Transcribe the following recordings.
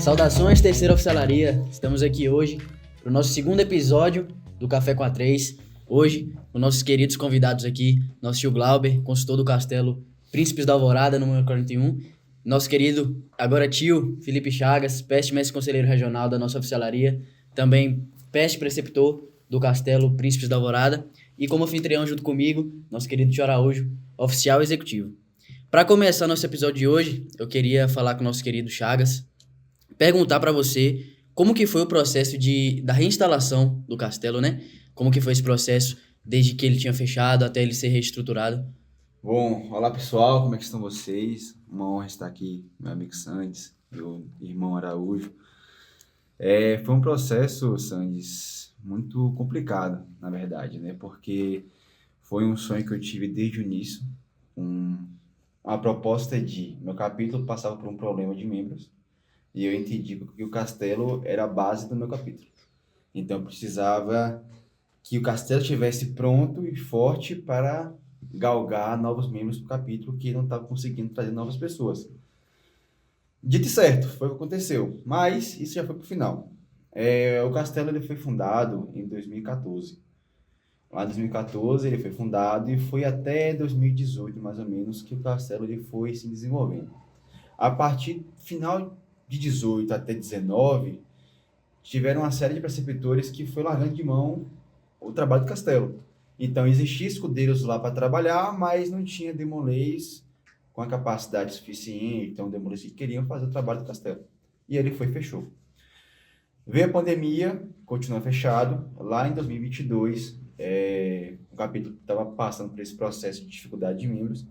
Saudações, terceira oficialaria. Estamos aqui hoje para o nosso segundo episódio do Café com a 3. Hoje, com nossos queridos convidados aqui, nosso tio Glauber, consultor do Castelo Príncipes da Alvorada, número 41. Nosso querido, agora tio, Felipe Chagas, peste mestre conselheiro regional da nossa oficialaria. Também peste preceptor do Castelo Príncipes da Alvorada. E como anfitrião junto comigo, nosso querido tio Araújo, oficial executivo. Para começar nosso episódio de hoje, eu queria falar com o nosso querido Chagas, perguntar para você como que foi o processo da reinstalação do castelo, né? Como que foi esse processo desde que ele tinha fechado até ele ser reestruturado? Bom, olá pessoal, como é que estão vocês? Uma honra estar aqui, meu amigo Sandes, meu irmão Araújo. Foi um processo, Sandes, muito complicado, na verdade, né? Porque foi um sonho que eu tive desde o início, uma proposta de meu capítulo passava por um problema de membros e eu entendi que o castelo era a base do meu capítulo. Então eu precisava que o castelo estivesse pronto e forte para galgar novos membros do capítulo que não estava conseguindo trazer novas pessoas. Dito e certo, foi o que aconteceu, mas isso já foi para o final. O castelo ele foi fundado em 2014. Lá em 2014 ele foi fundado e foi até 2018, mais ou menos, que o castelo ele foi se desenvolvendo. A partir final de 18 até 19, tiveram uma série de preceptores que foi largando de mão o trabalho do castelo. Então, existia escudeiros lá para trabalhar, mas não tinha demolês com a capacidade suficiente, então demolês que queriam fazer o trabalho do castelo. E ele foi e fechou. Veio a pandemia, continuou fechado. Lá em 2022, o capítulo estava passando por esse processo de dificuldade de membros,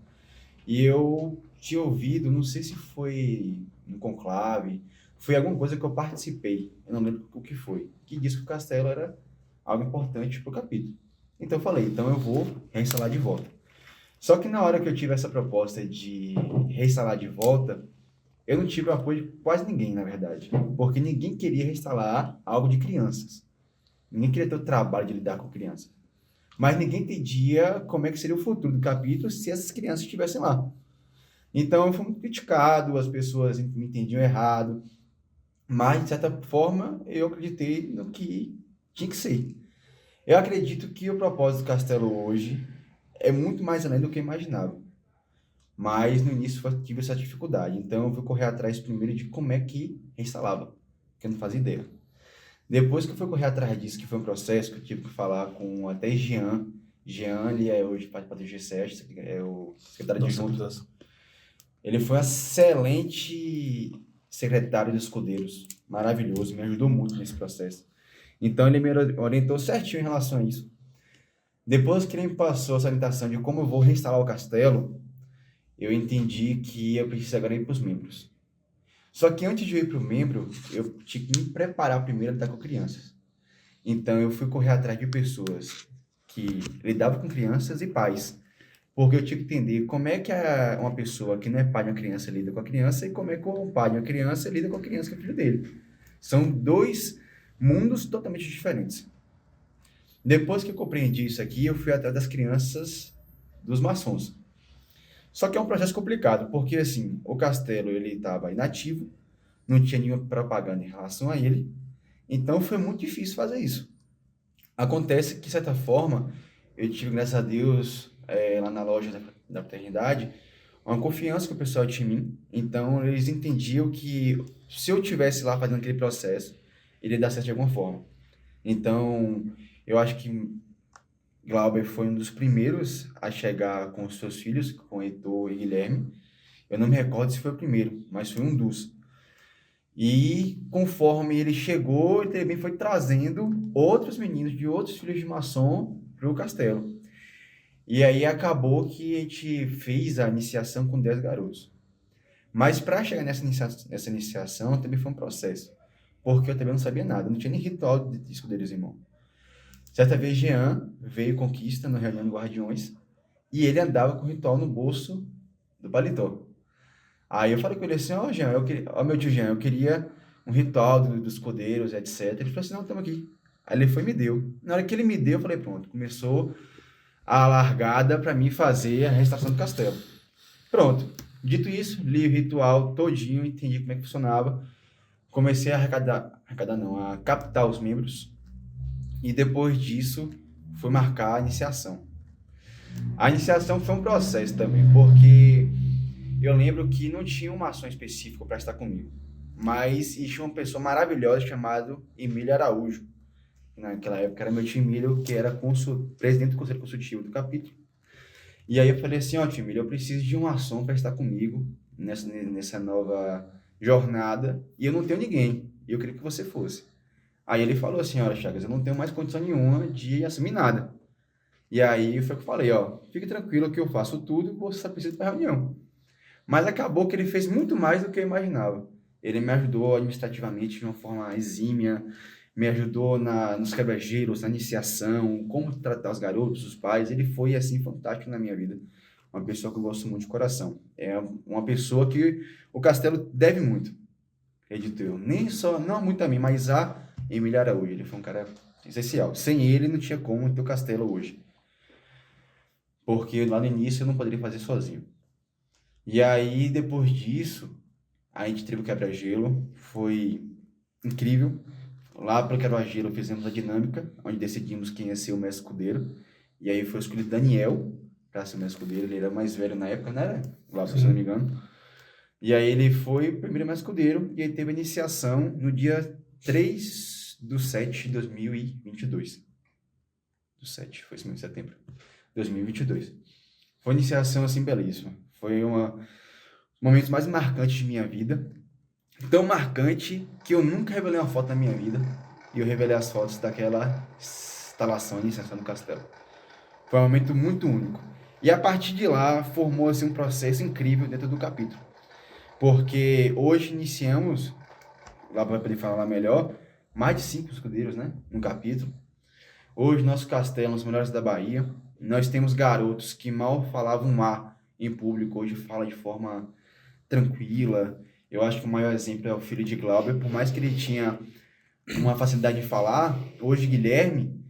e eu tinha ouvido, não sei se foi um conclave, foi alguma coisa que eu participei, eu não lembro o que foi, que disse que o castelo era algo importante para o capítulo. Então eu falei, então eu vou reinstalar de volta. Só que na hora que eu tive essa proposta de reinstalar de volta, eu não tive o apoio de quase ninguém, na verdade, porque ninguém queria reinstalar algo de crianças. Ninguém queria ter o trabalho de lidar com crianças. Mas ninguém entendia como é que seria o futuro do capítulo se essas crianças estivessem lá. Então eu fui muito criticado, as pessoas me entendiam errado, mas de certa forma eu acreditei no que tinha que ser. Eu acredito que o propósito do castelo hoje é muito mais além do que eu imaginava. Mas no início eu tive essa dificuldade. Então eu fui correr atrás primeiro de como é que reinstalava, que eu não fazia ideia. Depois que eu fui correr atrás disso, que foi um processo que eu tive que falar com até Jean. Jean, ele é hoje parte do G7, é o secretário adjunto. Ele foi um excelente secretário de escudeiros, maravilhoso, me ajudou muito nesse processo. Então ele me orientou certinho em relação a isso. Depois que ele me passou essa orientação de como eu vou reinstalar o castelo, eu entendi que eu preciso agora ir para os membros. Só que antes de eu ir para o membro, eu tinha que me preparar primeiro a lidar com crianças. Então eu fui correr atrás de pessoas que lidavam com crianças e pais. Porque eu tinha que entender como é que uma pessoa que não é pai de uma criança lida com a criança e como é que o pai de uma criança lida com a criança que é filho dele. São dois mundos totalmente diferentes. Depois que eu compreendi isso aqui, eu fui atrás das crianças dos maçons. Só que é um processo complicado, porque assim, o castelo ele estava inativo, não tinha nenhuma propaganda em relação a ele, então foi muito difícil fazer isso. Acontece que, de certa forma, eu tive, graças a Deus, lá na loja da Fraternidade, uma confiança que o pessoal tinha em mim. Então, eles entendiam que se eu estivesse lá fazendo aquele processo, ele ia dar certo de alguma forma. Então, eu acho que Glauber foi um dos primeiros a chegar com os seus filhos, com Heitor e Guilherme. Eu não me recordo se foi o primeiro, mas foi um dos. E conforme ele chegou, ele também foi trazendo outros meninos de outros filhos de maçom para o castelo. E aí acabou que a gente fez a iniciação com 10 garotos. Mas para chegar nessa iniciação também foi um processo. Porque eu também não sabia nada, não tinha nem ritual de escudeiros irmão. Certa vez Jean veio conquista no reunião de guardiões e ele andava com o ritual no bolso do paletó. Aí eu falei com ele assim, Jean, meu tio Jean, eu queria um ritual dos escudeiros, etc. Ele falou assim, não, estamos aqui. Aí ele foi e me deu. Na hora que ele me deu, eu falei, pronto, começou a largada para mim fazer a restauração do castelo. Pronto. Dito isso, li o ritual todinho, entendi como é que funcionava. comecei a arrecadar não, a captar os membros, e depois disso fui marcar a iniciação. A iniciação foi um processo também, porque eu lembro que não tinha uma ação específica para estar comigo, mas existia uma pessoa maravilhosa chamada Emílio Araújo. Naquela época era meu tio Emílio, que era presidente do Conselho Consultivo do capítulo. E aí eu falei assim, ó, tio Emílio, eu preciso de uma ação para estar comigo nessa nova jornada, e eu não tenho ninguém, e eu queria que você fosse. Aí ele falou assim, olha, Chagas, eu não tenho mais condição nenhuma de assumir nada. E aí foi o que eu falei, ó, fique tranquilo que eu faço tudo, você só precisa para reunião. Mas acabou que ele fez muito mais do que eu imaginava. Ele me ajudou administrativamente de uma forma exímia, me ajudou nos quebra-gelos, na iniciação, como tratar os garotos, os pais. Ele foi, assim, fantástico na minha vida. Uma pessoa que eu gosto muito de coração. É uma pessoa que o Castelo deve muito, acredito eu. Nem só, não muito a mim, mas a Emília Araújo. Ele foi um cara essencial. Sem ele, não tinha como ter o Castelo hoje. Porque lá no início eu não poderia fazer sozinho. E aí, depois disso, a gente teve o quebra-gelo, foi incrível. Lá pelo quebra-gelo fizemos a dinâmica, onde decidimos quem ia ser o mestre escudeiro. E aí foi escolhido Daniel para ser o mestre escudeiro, ele era mais velho na época, não era? Lá, se eu não me engano. E aí ele foi o primeiro mestre escudeiro, e aí teve a iniciação no dia 3/7/2022. Do 7, foi esse mês de setembro. 2022. Foi uma iniciação, assim, belíssima. Foi um momento mais marcante de minha vida. Tão marcante que eu nunca revelei uma foto na minha vida. E eu revelei as fotos daquela instalação de iniciação do castelo. Foi um momento muito único. E a partir de lá, formou-se um processo incrível dentro do capítulo. Porque hoje iniciamos, lá para poder falar melhor, mais de 5 escudeiros, né? No capítulo. Hoje, nosso castelo é um dos melhores da Bahia. Nós temos garotos que mal falavam mar em público, hoje fala de forma tranquila. Eu acho que o maior exemplo é o filho de Glauber, por mais que ele tinha uma facilidade de falar, hoje Guilherme,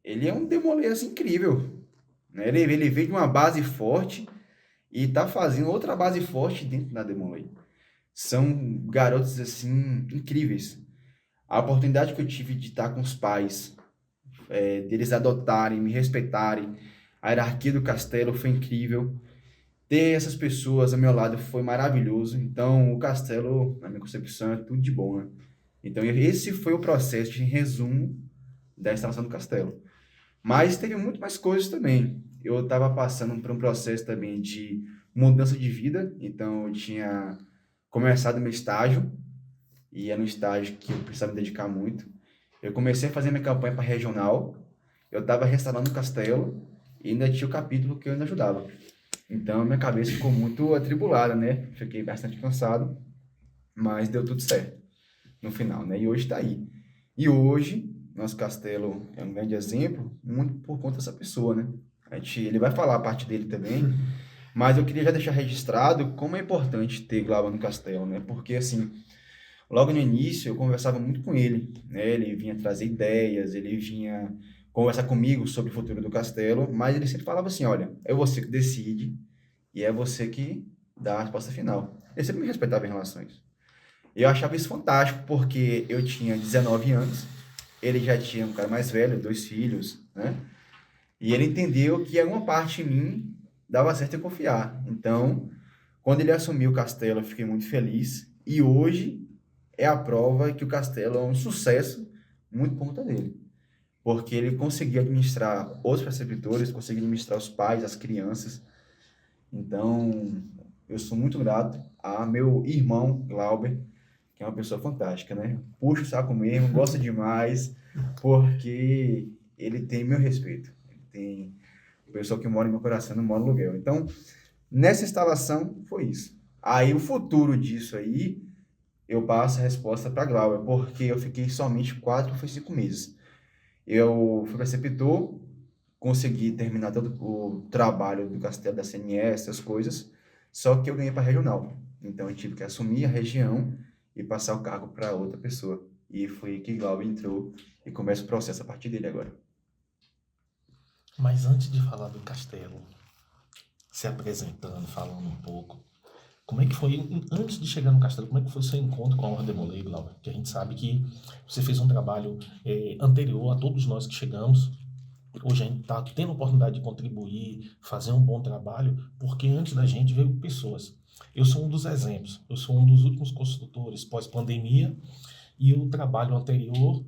ele é um demolês incrível, né? Ele veio de uma base forte e está fazendo outra base forte dentro da Demolei. São garotos, assim, incríveis. A oportunidade que eu tive de estar com os pais, deles adotarem, me respeitarem, a hierarquia do castelo foi incrível. Ter essas pessoas ao meu lado foi maravilhoso. Então, o castelo, na minha concepção, é tudo de bom, né? Então, esse foi o processo de resumo da instalação do castelo. Mas teve muito mais coisas também. Eu estava passando por um processo também de mudança de vida. Então, eu tinha começado meu estágio, e era um estágio que eu precisava me dedicar muito. Eu comecei a fazer minha campanha para regional. Eu estava restaurando o castelo e ainda tinha o capítulo que eu ainda ajudava. Então, minha cabeça ficou muito atribulada, né? Fiquei bastante cansado, mas deu tudo certo no final, né? E hoje está aí. E hoje, nosso castelo é um grande exemplo, muito por conta dessa pessoa, né? Ele vai falar a parte dele também, mas eu queria já deixar registrado como é importante ter Glauber no castelo, né? Porque, assim, logo no início eu conversava muito com ele, né? Ele vinha trazer ideias, ele vinha conversar comigo sobre o futuro do castelo, mas ele sempre falava assim, olha, é você que decide e é você que dá a resposta final. Ele sempre me respeitava em relação a isso. E eu achava isso fantástico, porque eu tinha 19 anos, ele já tinha um cara mais velho, 2 filhos, né? E ele entendeu que alguma parte em mim dava certo em confiar. Então, quando ele assumiu o castelo, eu fiquei muito feliz. E hoje é a prova que o castelo é um sucesso muito por conta dele. Porque ele conseguiu administrar os preceptores, conseguiu administrar os pais, as crianças. Então, eu sou muito grato a meu irmão, Glauber, que é uma pessoa fantástica, né? Puxa o saco mesmo, gosta demais, porque ele tem meu respeito. Ele tem o pessoal que mora no meu coração, não mora no aluguel. Então, nessa instalação, foi isso. Aí, o futuro disso aí, eu passo a resposta para Glauber, porque eu fiquei somente 4 ou 5 meses. Eu fui preceptor, consegui terminar todo o trabalho do castelo da CNS, essas coisas, só que eu ganhei para regional. Então eu tive que assumir a região e passar o cargo para outra pessoa. E foi que Glauber entrou e começa o processo a partir dele agora. Mas antes de falar do castelo, se apresentando, falando um pouco, Como é que foi, antes de chegar no Castelo, como é que foi seu encontro com a Honra Demolei, Glauber? Que a gente sabe que você fez um trabalho anterior a todos nós que chegamos. Hoje a gente está tendo a oportunidade de contribuir, fazer um bom trabalho, porque antes da gente veio pessoas. Eu sou um dos exemplos, eu sou um dos últimos construtores pós-pandemia, e o trabalho anterior,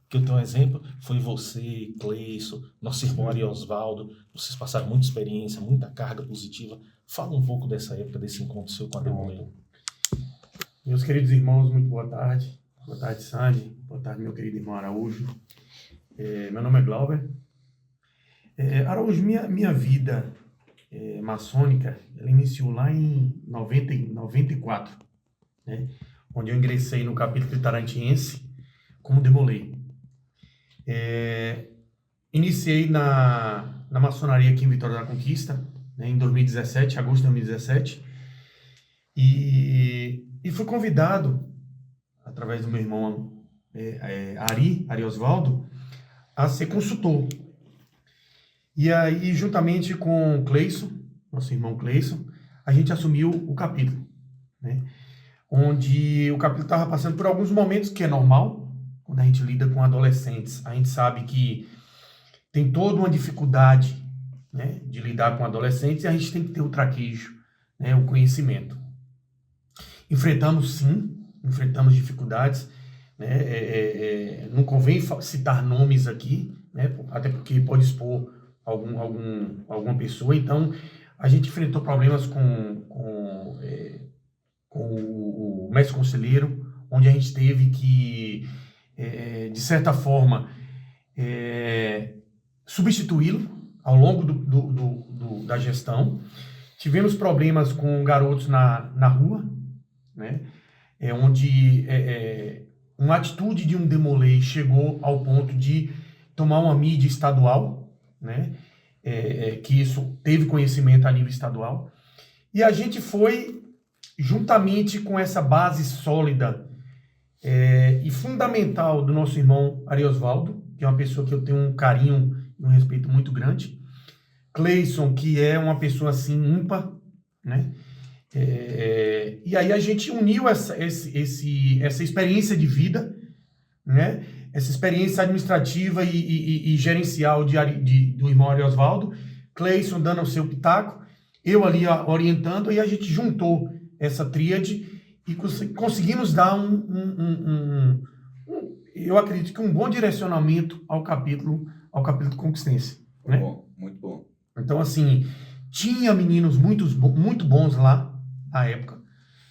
que eu tenho um exemplo, foi você, Cleison, nosso irmão Ari Osvaldo. Vocês passaram muita experiência, muita carga positiva. Fala um pouco dessa época, desse encontro seu com a Demolei. Meus queridos irmãos, muito boa tarde. Boa tarde, Sandy. Boa tarde, meu querido irmão Araújo. Meu nome é Glauber. Araújo, minha vida maçônica, ela iniciou lá em 94, né? Onde eu ingressei no capítulo tarantiense como Demolei. Iniciei na maçonaria aqui em Vitória da Conquista, né, em 2017, agosto de 2017, e fui convidado, através do meu irmão Ari Osvaldo, a ser consultor. E aí, juntamente com o Cleison, nosso irmão Cleison, a gente assumiu o capítulo, né? Onde o capítulo estava passando por alguns momentos que é normal, quando a gente lida com adolescentes. A gente sabe que tem toda uma dificuldade, né, de lidar com adolescentes, e a gente tem que ter o traquejo, né, o conhecimento. Enfrentamos dificuldades, né, não convém citar nomes aqui, né, até porque pode expor alguma pessoa. Então, a gente enfrentou problemas com o mestre conselheiro, onde a gente teve que, de certa forma, substituí-lo ao longo da gestão. Tivemos problemas com garotos na rua, né, onde uma atitude de um Demolei chegou ao ponto de tomar uma mídia estadual, né, que isso teve conhecimento a nível estadual. E a gente foi, juntamente com essa base sólida e fundamental do nosso irmão Ari Osvaldo, que é uma pessoa que eu tenho um carinho e um respeito muito grande, Cleison, que é uma pessoa assim ímpar, né? E aí a gente uniu essa experiência de vida, né? Essa experiência administrativa e gerencial do irmão Ari Osvaldo, Cleison dando o seu pitaco, eu ali orientando, e a gente juntou essa tríade e conseguimos dar eu acredito que um bom direcionamento ao capítulo conquistense, né? Bom, muito bom. Então, assim, tinha meninos muito bons lá na época,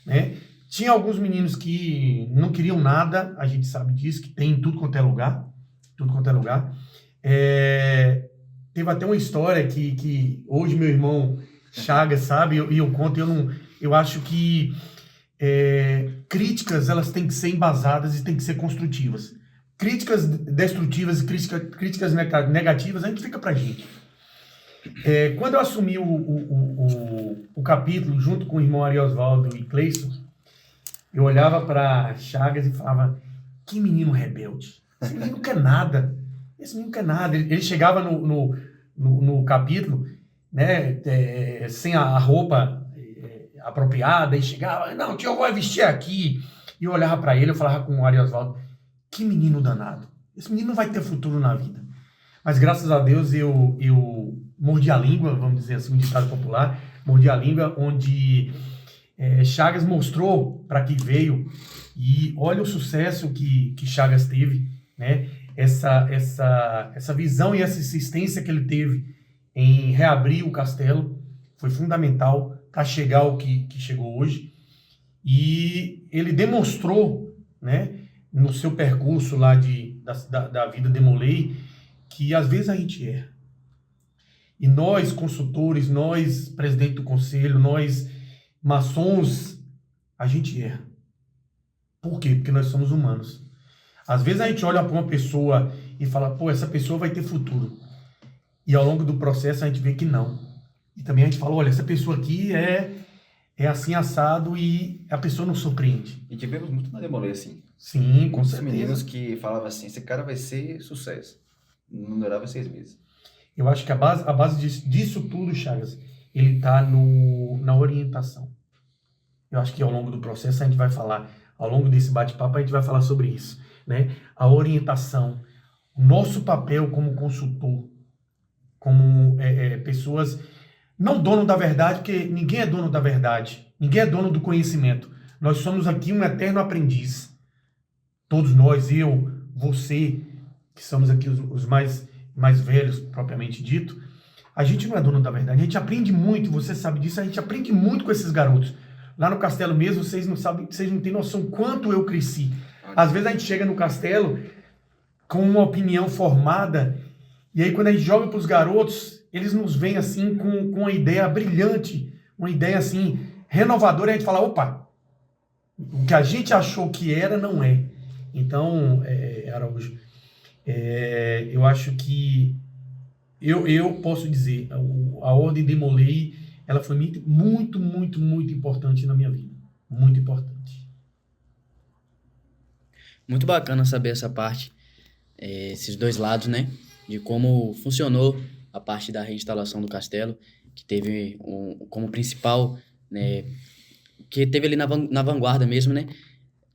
né? Tinha alguns meninos que não queriam nada, a gente sabe disso, que tem em tudo quanto é lugar. Teve até uma história que hoje meu irmão Chagas sabe, e eu conto, eu acho que críticas, elas têm que ser embasadas e têm que ser construtivas. Críticas destrutivas e críticas negativas, a gente fica pra gente. Quando eu assumi o capítulo, junto com o irmão Ari Osvaldo e Cleison, eu olhava para Chagas e falava: que menino rebelde. Esse menino quer nada. Ele chegava no capítulo, né, sem a roupa apropriada, e chegava: não, tio, eu vou vestir aqui. E eu olhava para ele, eu falava com o Ari Osvaldo: que menino danado. Esse menino não vai ter futuro na vida. Mas graças a Deus eu mordi a língua, vamos dizer assim, um ditado popular, mordi a língua, onde Chagas mostrou para que veio, e olha o sucesso que Chagas teve, né? Essa visão e essa insistência que ele teve em reabrir o castelo foi fundamental para chegar ao que chegou hoje. E ele demonstrou, né, no seu percurso lá da vida Demolei, que às vezes a gente erra. E nós, consultores, nós, presidente do conselho, nós, maçons, a gente erra. Por quê? Porque nós somos humanos. Às vezes a gente olha para uma pessoa e fala: pô, essa pessoa vai ter futuro. E ao longo do processo a gente vê que não. E também a gente fala: olha, essa pessoa aqui é assim assado, e a pessoa não surpreende. E tivemos muito na Demolei assim. Sim, com Muitos certeza. meninos que falavam assim: esse cara vai ser sucesso. Não durava 6 meses. Eu acho que a base disso tudo, Chagas, ele está na orientação. Eu acho que ao longo do processo a gente vai falar, ao longo desse bate-papo a gente vai falar sobre isso, né? A orientação, o nosso papel como consultor, como pessoas, não dono da verdade, porque ninguém é dono da verdade, ninguém é dono do conhecimento. Nós somos aqui um eterno aprendiz. Todos nós, eu, você, que somos aqui os mais velhos, propriamente dito, a gente não é dono da verdade. A gente aprende muito, você sabe disso, a gente aprende muito com esses garotos. Lá no castelo mesmo, vocês não sabem, vocês não têm noção quanto eu cresci. Às vezes a gente chega no castelo com uma opinião formada, e aí quando a gente joga para os garotos, eles nos veem assim com uma ideia brilhante, uma ideia assim renovadora, e a gente fala, opa, o que a gente achou que era, não é. Então, Araújo, eu acho que eu posso dizer, a Ordem de Molay, ela foi muito, muito, muito importante na minha vida. Muito importante. Muito bacana saber essa parte, esses dois lados, né? De como funcionou a parte da reinstalação do castelo, que teve como principal, né? Que teve ali na vanguarda mesmo, né?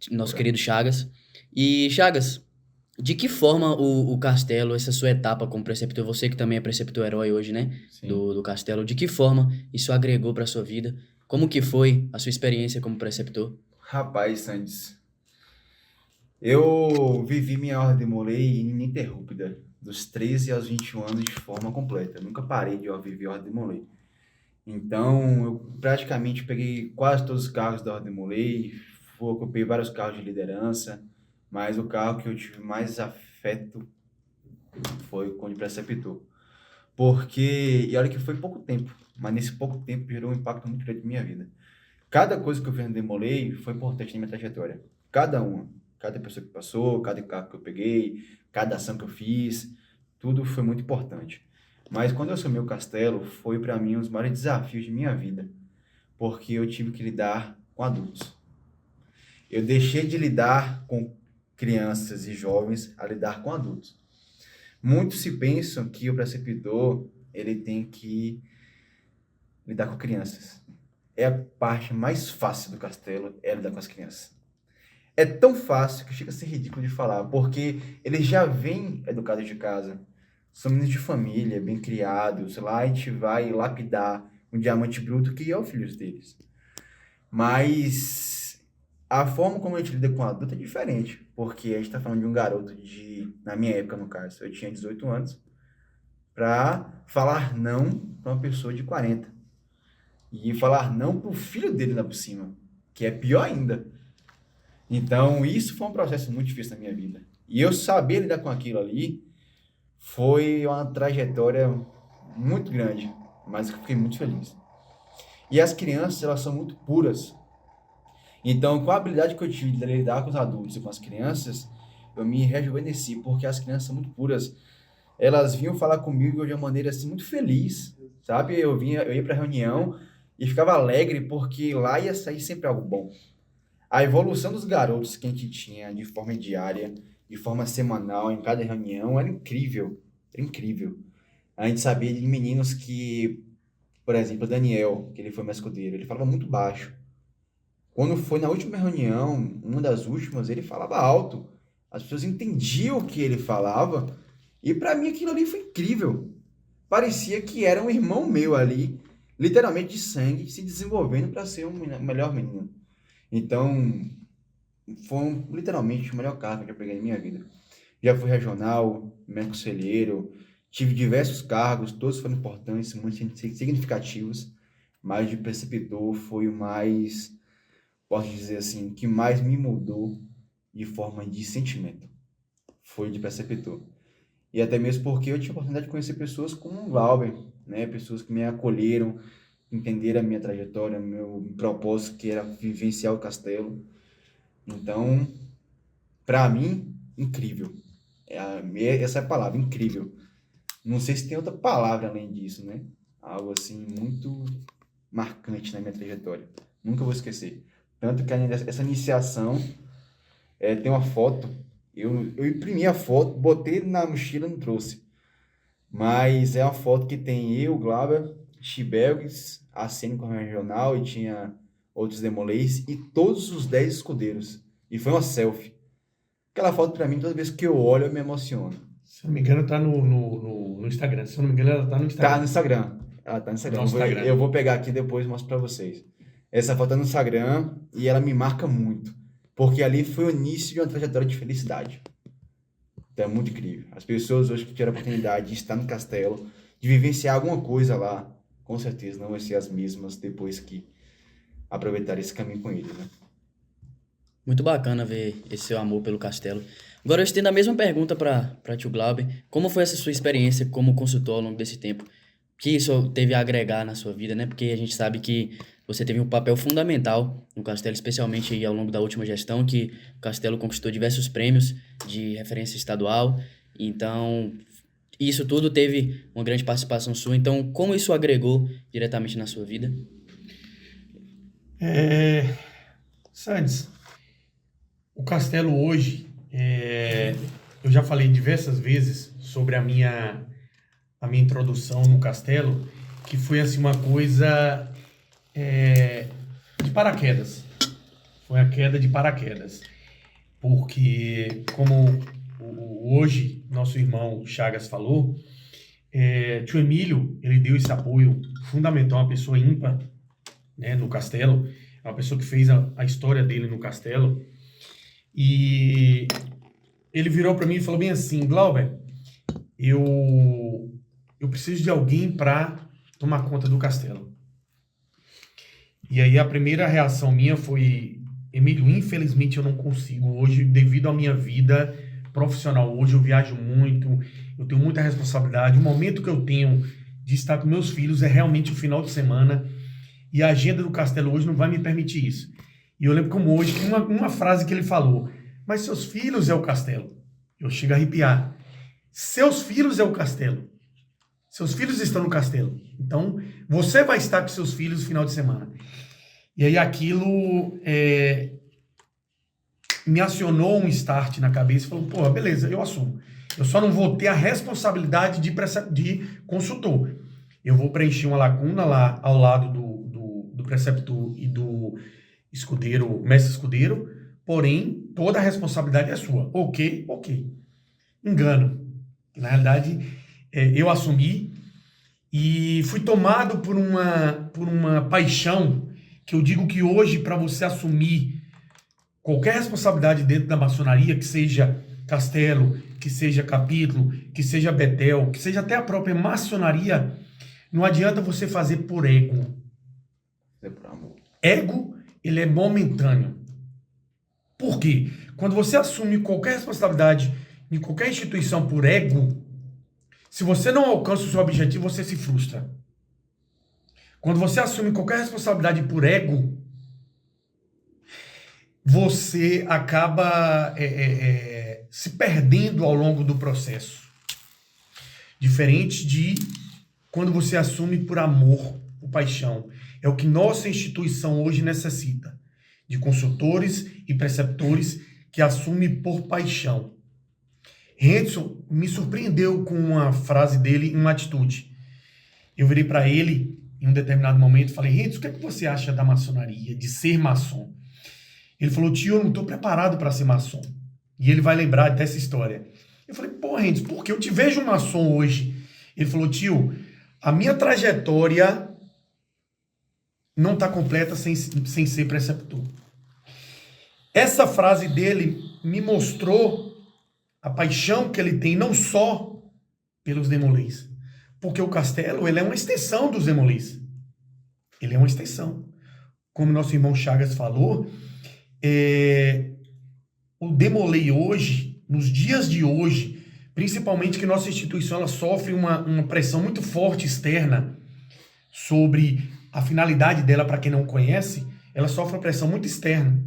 Nosso querido Chagas. E, Chagas, de que forma o castelo, essa sua etapa como preceptor, você que também é preceptor herói hoje, né? Sim. Do castelo, de que forma isso agregou para sua vida? Como que foi a sua experiência como preceptor? Rapaz, Sandes, eu vivi minha Ordem de Molay ininterrupta, dos 13 aos 21 anos de forma completa. Eu nunca parei de viver a Ordem de Molay. Então, eu praticamente peguei quase todos os cargos da Ordem de Molay, ocupei vários cargos de liderança, mas o cargo que eu tive mais afeto foi com o de preceptor. Porque, e olha que foi pouco tempo, mas nesse pouco tempo gerou um impacto muito grande na minha vida. Cada coisa que eu fiz no Demolei foi importante na minha trajetória. Cada uma. Cada pessoa que passou, cada carro que eu peguei, cada ação que eu fiz, tudo foi muito importante. Mas quando eu assumi o castelo, foi para mim um dos maiores desafios de minha vida, porque eu tive que lidar com adultos. Eu deixei de lidar com crianças e jovens a lidar com adultos. Muitos se pensam que o preceptor, ele tem que lidar com crianças. É a parte mais fácil do castelo, é lidar com as crianças. É tão fácil que chega a ser ridículo de falar, porque eles já vêm educados de casa. São meninos de família, bem criados. Lá a gente vai lapidar um diamante bruto que é o filho deles. Mas a forma como a gente lida com o adulto é diferente, porque a gente está falando de um garoto na minha época, no caso, eu tinha 18 anos, para falar não para uma pessoa de 40. E falar não pro filho dele lá por cima, que é pior ainda. Então, isso foi um processo muito difícil na minha vida. E eu saber lidar com aquilo ali foi uma trajetória muito grande, mas eu fiquei muito feliz. E as crianças, elas são muito puras. Então, com a habilidade que eu tive de lidar com os adultos e com as crianças, eu me rejuvenesci, porque as crianças são muito puras. Elas vinham falar comigo de uma maneira assim, muito feliz, sabe? Eu ia para reunião e ficava alegre, porque lá ia sair sempre algo bom. A evolução dos garotos que a gente tinha de forma diária, de forma semanal, em cada reunião, era incrível. Era incrível. A gente sabia de meninos que, por exemplo, o Daniel, que ele foi meu escudeiro, ele falava muito baixo. Quando foi na última reunião, uma das últimas, ele falava alto. As pessoas entendiam o que ele falava. E para mim aquilo ali foi incrível. Parecia que era um irmão meu ali, literalmente de sangue, se desenvolvendo para ser um melhor menino. Então, foi literalmente o melhor cargo que eu peguei na minha vida. Já fui regional, médico conselheiro, tive diversos cargos, todos foram importantes, muito significativos, mas de preceptor foi o mais, posso dizer assim, que mais me mudou de forma de sentimento. Foi de preceptor. E até mesmo porque eu tive a oportunidade de conhecer pessoas como o Glauber, né? Pessoas que me acolheram, entenderam a minha trajetória, meu propósito, que era vivenciar o castelo. Então, para mim, incrível. Essa é a palavra, incrível. Não sei se tem outra palavra além disso, né? Algo assim muito marcante na minha trajetória. Nunca vou esquecer. Tanto que essa iniciação tem uma foto. Eu imprimi a foto, botei na mochila e não trouxe. Mas é uma foto que tem eu, Glauber, Chibelgues, a Cênico Regional, e tinha outros Demolês e todos os 10 escudeiros. E foi uma selfie. Aquela foto pra mim, toda vez que eu olho, eu me emociono. Se não me engano, tá no Instagram. Se eu não me engano, ela tá no Instagram. Tá no Instagram. Ela tá no Instagram. Nosso Instagram. Eu vou pegar aqui depois e mostro pra vocês. Essa foto tá no Instagram e ela me marca muito. Porque ali foi o início de uma trajetória de felicidade. Então é muito incrível. As pessoas hoje que tiveram a oportunidade de estar no castelo, de vivenciar alguma coisa lá, com certeza não vão ser as mesmas depois que aproveitarem esse caminho com ele, né? Muito bacana ver esse seu amor pelo castelo. Agora eu estendo a mesma pergunta para tio Glauber. Como foi essa sua experiência como consultor ao longo desse tempo? O que isso teve a agregar na sua vida, né? Porque a gente sabe que você teve um papel fundamental no castelo, especialmente aí ao longo da última gestão, que o castelo conquistou diversos prêmios de referência estadual. Então, isso tudo teve uma grande participação sua. Então, como isso agregou diretamente na sua vida? Sandes, o castelo hoje, eu já falei diversas vezes sobre a minha introdução no castelo, que foi assim uma coisa de paraquedas. Foi a queda de paraquedas. Porque, como hoje nosso irmão Chagas falou, tio Emílio, ele deu esse apoio fundamental, uma pessoa ímpar, né, no castelo, é uma pessoa que fez a história dele no castelo, e ele virou para mim e falou bem assim: Glauber, eu preciso de alguém para tomar conta do castelo. E aí a primeira reação minha foi: Emílio, infelizmente eu não consigo hoje, devido à minha vida profissional. Hoje eu viajo muito, eu tenho muita responsabilidade. O momento que eu tenho de estar com meus filhos é realmente o final de semana, e a agenda do castelo hoje não vai me permitir isso. E eu lembro como hoje, uma frase que ele falou: mas seus filhos é o castelo. Eu chego a arrepiar. Seus filhos é o castelo. Seus filhos estão no castelo. Então, você vai estar com seus filhos no final de semana. E aí aquilo me acionou um start na cabeça e falou: porra, beleza, eu assumo. Eu só não vou ter a responsabilidade de consultor. Eu vou preencher uma lacuna lá ao lado do preceptor e do escudeiro, mestre escudeiro, porém, toda a responsabilidade é sua. Ok. Engano. Na realidade, eu assumi e fui tomado por uma paixão que eu digo que hoje, para você assumir qualquer responsabilidade dentro da maçonaria, que seja castelo, que seja capítulo, que seja betel, que seja até a própria maçonaria, não adianta você fazer por ego. É por amor. Ego, ele é momentâneo. Por quê? Quando você assume qualquer responsabilidade em qualquer instituição por ego, se você não alcança o seu objetivo, você se frustra. Quando você assume qualquer responsabilidade por ego, você acaba se perdendo ao longo do processo. Diferente de quando você assume por amor, por paixão. É o que nossa instituição hoje necessita. De consultores e preceptores que assumem por paixão. Henderson me surpreendeu com uma frase dele, uma atitude. Eu virei para ele em um determinado momento e falei: Henderson, o que é que você acha da maçonaria, de ser maçom? Ele falou: tio, eu não estou preparado para ser maçom. E ele vai lembrar dessa história. Eu falei: pô, Henderson, porque eu te vejo maçom hoje. Ele falou: tio, a minha trajetória não está completa sem ser preceptor. Essa frase dele me mostrou a paixão que ele tem, não só pelos demolês, porque o castelo, ele é uma extensão dos demolês. Ele é uma extensão. Como nosso irmão Chagas falou, o demolei hoje, nos dias de hoje, principalmente que nossa instituição ela sofre uma pressão muito forte externa sobre a finalidade dela, para quem não conhece, ela sofre uma pressão muito externa.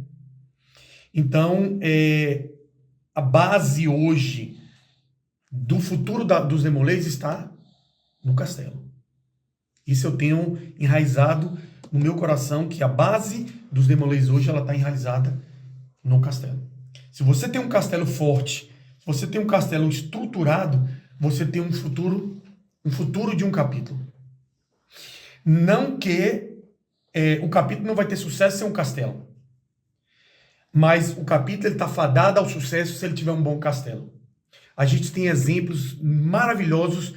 Então, a base hoje do futuro dos demolês está no castelo. Isso eu tenho enraizado no meu coração, que a base dos demolês hoje ela está enraizada no castelo. Se você tem um castelo forte, se você tem um castelo estruturado, você tem um futuro de um capítulo. Não que o capítulo não vai ter sucesso sem um castelo. Mas o capítulo está fadado ao sucesso se ele tiver um bom castelo. A gente tem exemplos maravilhosos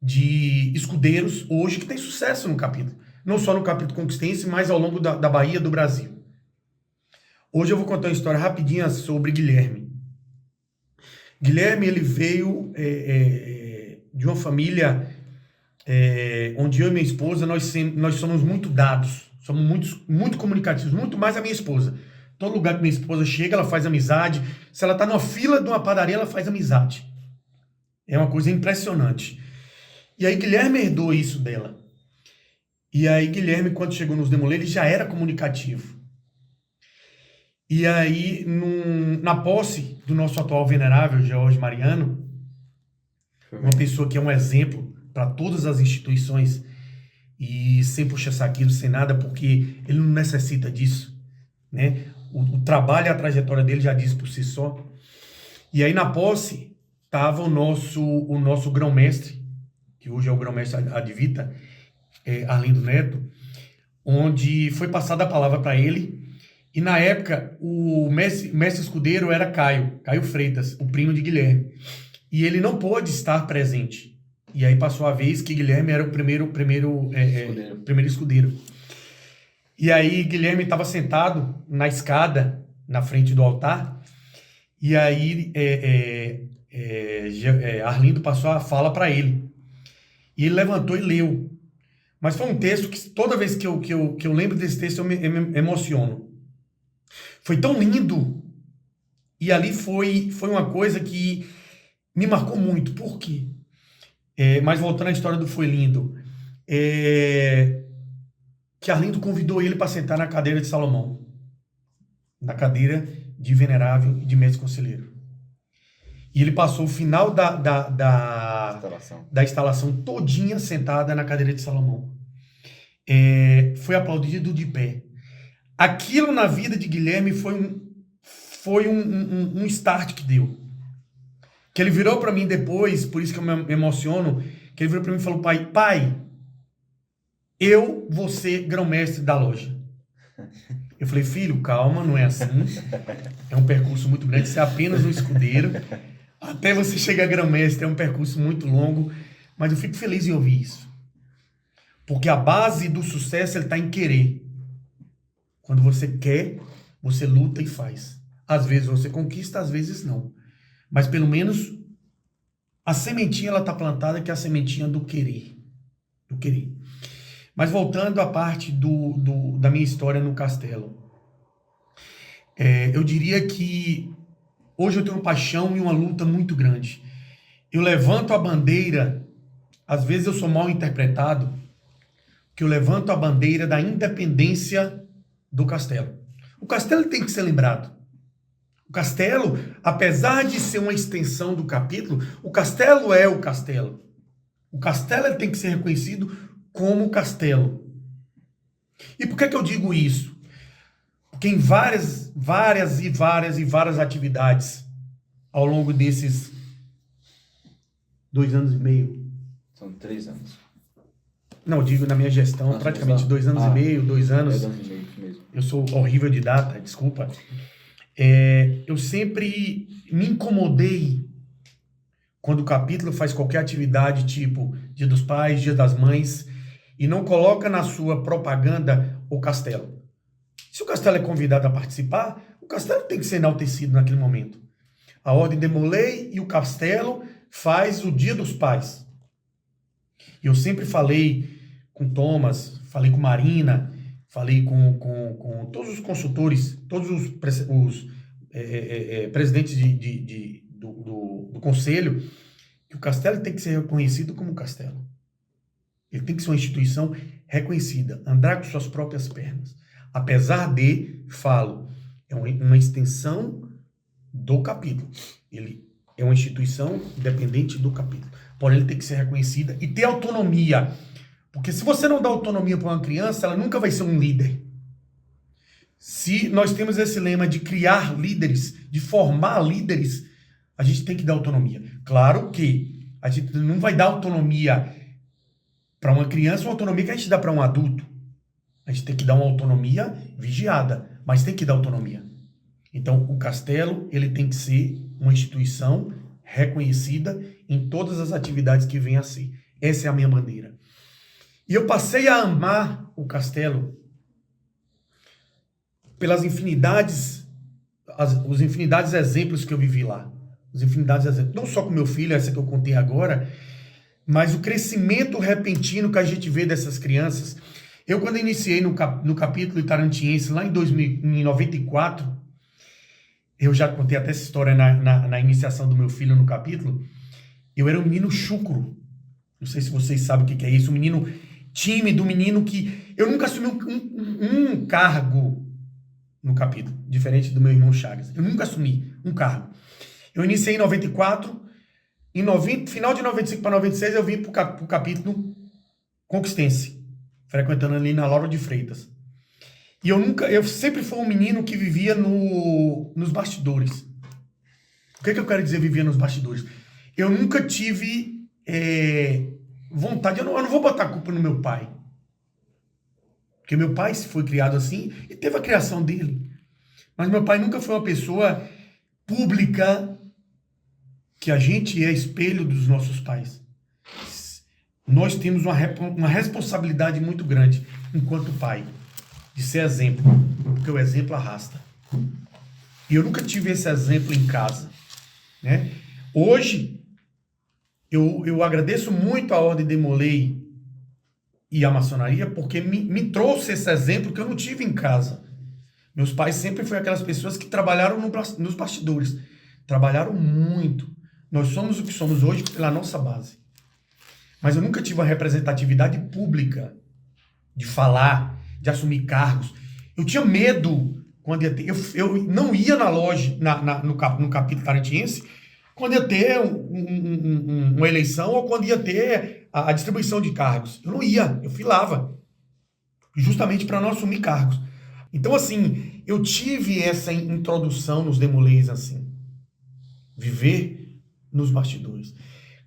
de escudeiros hoje que tem sucesso no capítulo. Não só no capítulo conquistense, mas ao longo da Bahia, do Brasil. Hoje eu vou contar uma história rapidinha sobre Guilherme. Guilherme, ele veio de uma família onde eu e minha esposa, nós somos muito dados, somos muito comunicativos, muito mais a minha esposa. Todo lugar que minha esposa chega, ela faz amizade. Se ela está numa fila de uma padaria, ela faz amizade. É uma coisa impressionante. E aí Guilherme herdou isso dela. E aí Guilherme, quando chegou nos Demolê, ele já era comunicativo. E aí, na posse do nosso atual venerável, George Mariano, uma pessoa que é um exemplo para todas as instituições, e sem puxa-saquismo, sem nada, porque ele não necessita disso, né? O trabalho e a trajetória dele já diz por si só. E aí, na posse, estava o nosso grão-mestre, que hoje é o grão-mestre Advita, Arlindo Neto, onde foi passada a palavra para ele. E na época, o mestre escudeiro era Caio Freitas, o primo de Guilherme. E ele não pôde estar presente. E aí passou a vez que Guilherme era o primeiro escudeiro. E aí Guilherme estava sentado na escada, na frente do altar. E aí Arlindo passou a fala para ele. E ele levantou e leu. Mas foi um texto que toda vez que eu lembro desse texto eu me emociono. Foi tão lindo. E ali foi uma coisa que me marcou muito. Por quê? Mas voltando à história do Foi Lindo. Que Arlindo convidou ele para sentar na cadeira de Salomão. Na cadeira de venerável e de mestre conselheiro. E ele passou o final da instalação todinha sentada na cadeira de Salomão. Foi aplaudido de pé. Aquilo na vida de Guilherme foi um start que deu. Que ele virou para mim depois, por isso que eu me emociono, que ele virou para mim e falou: pai, eu vou ser grão-mestre da loja. Eu falei: filho, calma, não é assim. É um percurso muito grande, você é apenas um escudeiro. Até você chegar a grão-mestre é um percurso muito longo, mas eu fico feliz em ouvir isso. Porque a base do sucesso está em querer. Quando você quer, você luta e faz. Às vezes você conquista, às vezes não. Mas pelo menos a sementinha ela está plantada, que é a sementinha do querer. Do querer. Mas voltando à parte da minha história no castelo. Eu diria que hoje eu tenho uma paixão e uma luta muito grande. Eu levanto a bandeira, às vezes eu sou mal interpretado, que eu levanto a bandeira da independência do castelo. O castelo tem que ser lembrado. O castelo, apesar de ser uma extensão do capítulo, o castelo é o castelo. O castelo ele tem que ser reconhecido como castelo. E por que eu digo isso? Porque em várias atividades ao longo desses 2 anos e meio. São 3 anos. Não, eu digo na minha gestão, praticamente 2 anos e meio, 2 anos. 2 anos e meio mesmo. Eu sou horrível de data, desculpa. Eu sempre me incomodei quando o capítulo faz qualquer atividade, tipo Dia dos Pais, Dia das Mães, e não coloca na sua propaganda o castelo. Se o castelo é convidado a participar, o castelo tem que ser enaltecido naquele momento. A Ordem Demolei e o castelo faz o Dia dos Pais. Eu sempre falei com Thomas, falei com Marina, falei com todos os consultores, todos os presidentes do conselho, que o castelo tem que ser reconhecido como castelo. Ele tem que ser uma instituição reconhecida, andar com suas próprias pernas. Apesar de, falo, é uma extensão do capítulo. Ele é uma instituição independente do capítulo. Porém, ele tem que ser reconhecida e ter autonomia. Porque se você não dá autonomia para uma criança, ela nunca vai ser um líder. Se nós temos esse lema de criar líderes, de formar líderes, a gente tem que dar autonomia. Claro que a gente não vai dar autonomia para uma criança, uma autonomia que a gente dá para um adulto. A gente tem que dar uma autonomia vigiada, mas tem que dar autonomia. Então, o castelo, ele tem que ser uma instituição reconhecida em todas as atividades que vem a ser. Essa é a minha bandeira. E eu passei a amar o castelo pelas infinidades, os infinidades exemplos que eu vivi lá. Os infinidades exemplos. Não só com meu filho, essa que eu contei agora, mas o crescimento repentino que a gente vê dessas crianças. Eu, quando iniciei no capítulo Itarantiense, lá em 94, eu já contei até essa história na iniciação do meu filho no capítulo, eu era um menino chucro. Não sei se vocês sabem o que é isso. Um menino tímido, um menino que... Eu nunca assumi um cargo no capítulo, diferente do meu irmão Chagas. Eu nunca assumi um cargo. Eu iniciei em 94, final de 95 para 96 eu vim para o capítulo Conquistense, frequentando ali na Lauro de Freitas. E eu sempre fui um menino que vivia nos bastidores. O que eu quero dizer vivia nos bastidores? Eu nunca tive vontade, eu não vou botar a culpa no meu pai. Porque meu pai foi criado assim e teve a criação dele. Mas meu pai nunca foi uma pessoa pública, que a gente é espelho dos nossos pais. Nós temos uma responsabilidade muito grande enquanto pai, de ser exemplo, porque o exemplo arrasta. E eu nunca tive esse exemplo em casa, né? Hoje, eu agradeço muito a Ordem Demolei e a maçonaria, porque me trouxe esse exemplo que eu não tive em casa. Meus pais sempre foram aquelas pessoas que trabalharam nos bastidores. Trabalharam muito. Nós somos o que somos hoje pela nossa base. Mas eu nunca tive uma representatividade pública de falar, de assumir cargos. Eu tinha medo quando ia ter. Eu não ia na loja, no capítulo Itarantiense, quando ia ter uma eleição ou quando ia ter a distribuição de cargos. Eu não ia, eu filava. Justamente para não assumir cargos. Então, assim, eu tive essa introdução nos Demoleis, assim. Viver nos bastidores.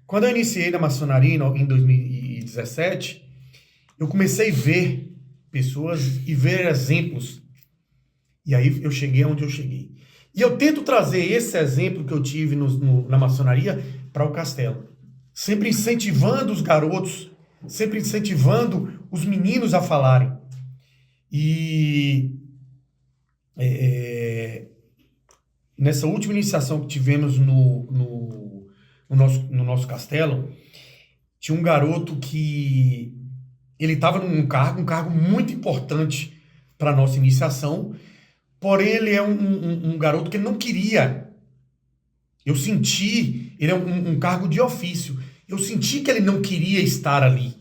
Quando eu iniciei na maçonaria em 2017, eu comecei a ver pessoas e ver exemplos. E aí eu cheguei onde eu cheguei. E eu tento trazer esse exemplo que eu tive na maçonaria para o castelo. Sempre incentivando os garotos, sempre incentivando os meninos a falarem. E nessa última iniciação que tivemos no nosso castelo, tinha um garoto que ele estava num cargo, um cargo muito importante para a nossa iniciação, porém ele é um garoto que ele não queria. Eu senti, ele é um cargo de ofício, eu senti que ele não queria estar ali.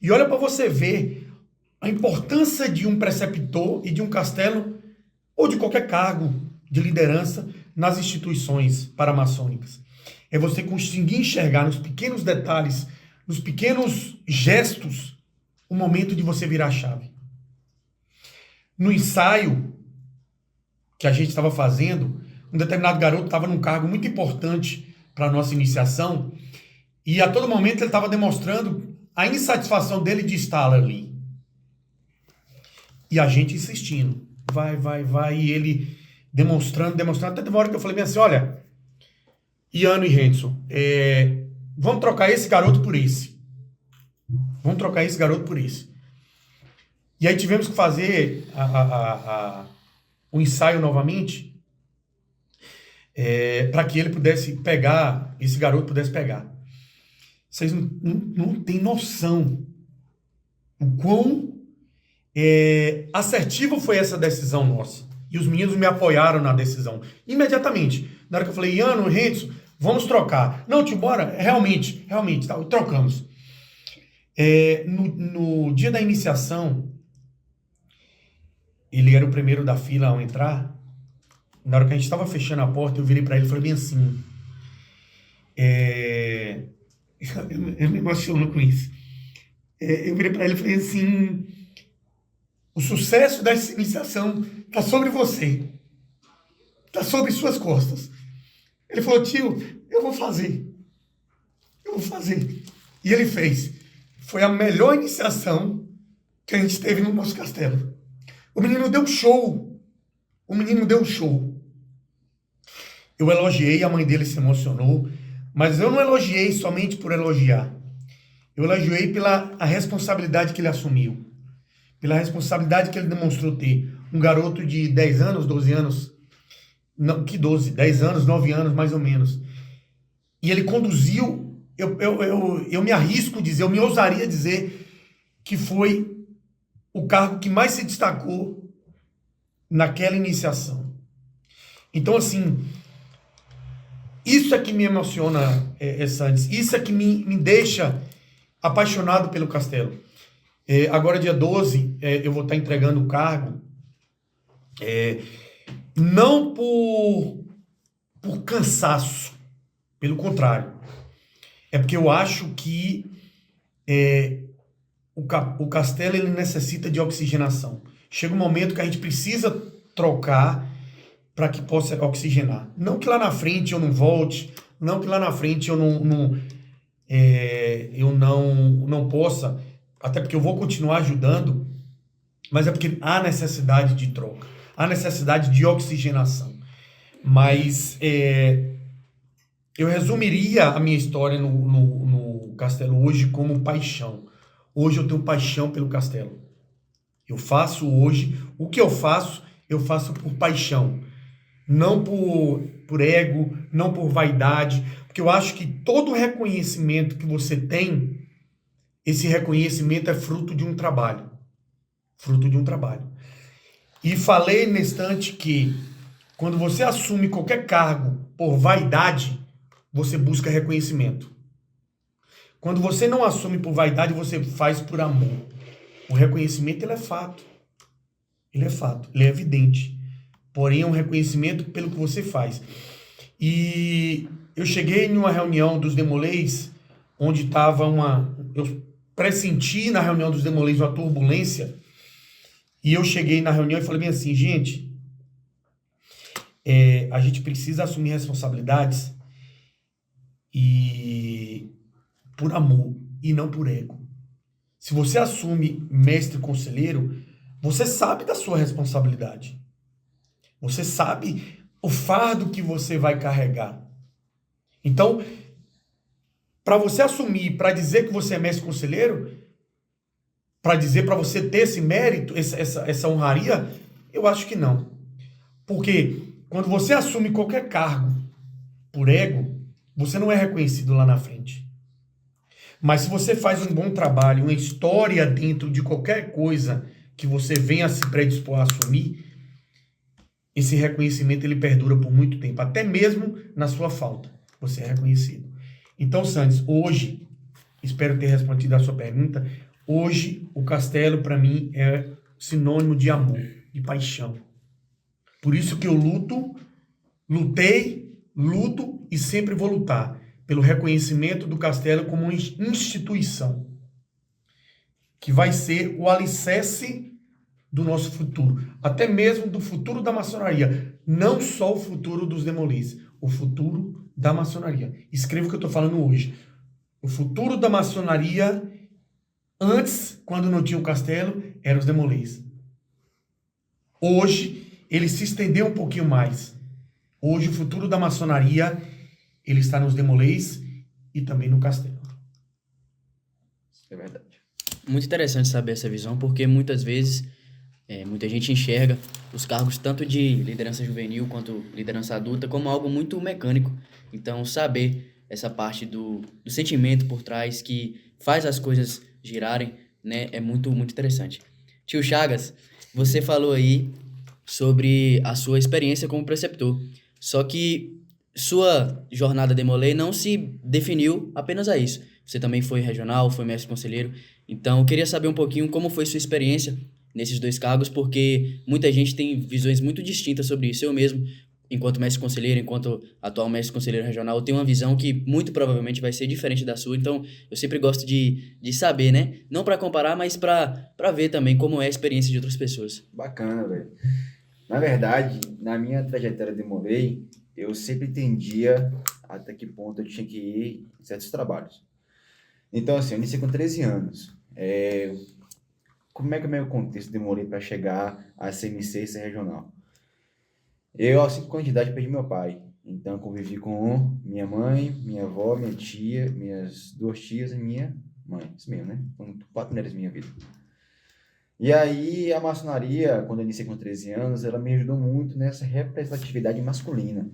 E olha para você ver a importância de um preceptor e de um castelo, ou de qualquer cargo de liderança nas instituições paramaçônicas. É você conseguir enxergar nos pequenos detalhes, nos pequenos gestos, o momento de você virar a chave. No ensaio que a gente estava fazendo, um determinado garoto estava num cargo muito importante para a nossa iniciação, e a todo momento ele estava demonstrando a insatisfação dele de estar ali. E a gente insistindo. Vai, e ele demonstrando, até uma hora que eu falei bem assim, olha, Iano e Renzo, vamos trocar esse garoto por esse. Vamos trocar esse garoto por esse. E aí tivemos que fazer o ensaio novamente, para que ele pudesse pegar, esse garoto pudesse pegar. Vocês não têm noção o quão assertivo foi essa decisão nossa. E os meninos me apoiaram na decisão. Imediatamente. Na hora que eu falei, Iano, Renzo, vamos trocar. Não, tio, bora. Realmente, tá, trocamos. No dia da iniciação, ele era o primeiro da fila ao entrar. Na hora que a gente estava fechando a porta, eu virei para ele e falei bem assim, eu me emociono com isso. Eu virei para ele e falei assim, o sucesso dessa iniciação está sobre você. Está sobre suas costas. Ele falou, tio, eu vou fazer. E ele fez. Foi a melhor iniciação que a gente teve no nosso castelo. O menino deu um show. O menino deu um show. Eu elogiei, a mãe dele se emocionou, mas eu não elogiei somente por elogiar. Eu elogiei pela a responsabilidade que ele assumiu, pela responsabilidade que ele demonstrou ter. Um garoto de 10 anos, 12 anos, não, que 12, 10 anos, 9 anos mais ou menos. E ele conduziu, eu me arrisco a dizer, eu me ousaria dizer que foi o cargo que mais se destacou naquela iniciação. Então, assim, isso é que me emociona, Santos. Isso é que me deixa apaixonado pelo castelo. Agora, dia 12, eu vou estar entregando o cargo, não por cansaço, pelo contrário. É porque eu acho que o castelo ele necessita de oxigenação. Chega um momento que a gente precisa trocar para que possa oxigenar. Não que lá na frente eu não volte, não que lá na frente eu não possa, até porque eu vou continuar ajudando, mas é porque há necessidade de troca, há necessidade de oxigenação. Mas eu resumiria a minha história no castelo hoje como paixão. Hoje eu tenho paixão pelo castelo. Eu faço hoje, o que eu faço por paixão. Não por ego, não por vaidade, porque eu acho que todo reconhecimento que você tem, esse reconhecimento é fruto de um trabalho. Fruto de um trabalho. E falei nesse instante que quando você assume qualquer cargo por vaidade, você busca reconhecimento. Quando você não assume por vaidade, você faz por amor. O reconhecimento, ele é fato. Ele é fato, ele é evidente. Porém, é um reconhecimento pelo que você faz. E eu cheguei em uma reunião dos Demolês, onde estava eu pressenti na reunião dos Demolês uma turbulência, e eu cheguei na reunião e falei bem assim, gente, a gente precisa assumir responsabilidades e por amor e não por ego. Se você assume mestre conselheiro, você sabe da sua responsabilidade. Você sabe o fardo que você vai carregar. Então, para você assumir, para dizer que você é mestre conselheiro, para dizer, para você ter esse mérito, essa honraria, eu acho que não. Porque quando você assume qualquer cargo por ego, você não é reconhecido lá na frente. Mas se você faz um bom trabalho, uma história dentro de qualquer coisa que você venha se predispor a assumir, esse reconhecimento ele perdura por muito tempo, até mesmo na sua falta, você é reconhecido. Então, Santos, hoje, espero ter respondido a sua pergunta, hoje o castelo para mim é sinônimo de amor, de paixão. Por isso que eu lutei, luto e sempre vou lutar pelo reconhecimento do castelo como uma instituição que vai ser o alicerce do nosso futuro, até mesmo do futuro da maçonaria, não só o futuro dos Demolês, o futuro da maçonaria. Escreva o que eu estou falando hoje. O futuro da maçonaria, antes, quando não tinha o castelo, eram os Demolês. Hoje, ele se estendeu um pouquinho mais. Hoje, o futuro da maçonaria, ele está nos Demolês e também no castelo. É verdade. Muito interessante saber essa visão, porque muitas vezes muita gente enxerga os cargos tanto de liderança juvenil quanto liderança adulta como algo muito mecânico. Então, saber essa parte do sentimento por trás que faz as coisas girarem, né, é muito, muito interessante. Tio Chagas, você falou aí sobre a sua experiência como preceptor. Só que sua jornada Demolei não se definiu apenas a isso. Você também foi regional, foi mestre conselheiro. Então, eu queria saber um pouquinho como foi sua experiência nesses dois cargos, porque muita gente tem visões muito distintas sobre isso. Eu mesmo, enquanto mestre conselheiro, enquanto atual mestre conselheiro regional, eu tenho uma visão que muito provavelmente vai ser diferente da sua. Então, eu sempre gosto de saber, né? Não para comparar, mas para ver também como é a experiência de outras pessoas. Bacana, velho. Na verdade, na minha trajetória de Demolei, eu sempre entendia até que ponto eu tinha que ir em certos trabalhos. Então, assim, eu iniciei com 13 anos. como é que é o meu contexto demorei para chegar a ser MC e ser regional? Eu, aos 5 anos de idade, perdi meu pai. Então, eu convivi com minha mãe, minha avó, minha tia, minhas 2 tias e minha mãe. Isso mesmo, né? Foram 4 mulheres na minha vida. E aí, a maçonaria, quando eu iniciei com 13 anos, ela me ajudou muito nessa representatividade masculina.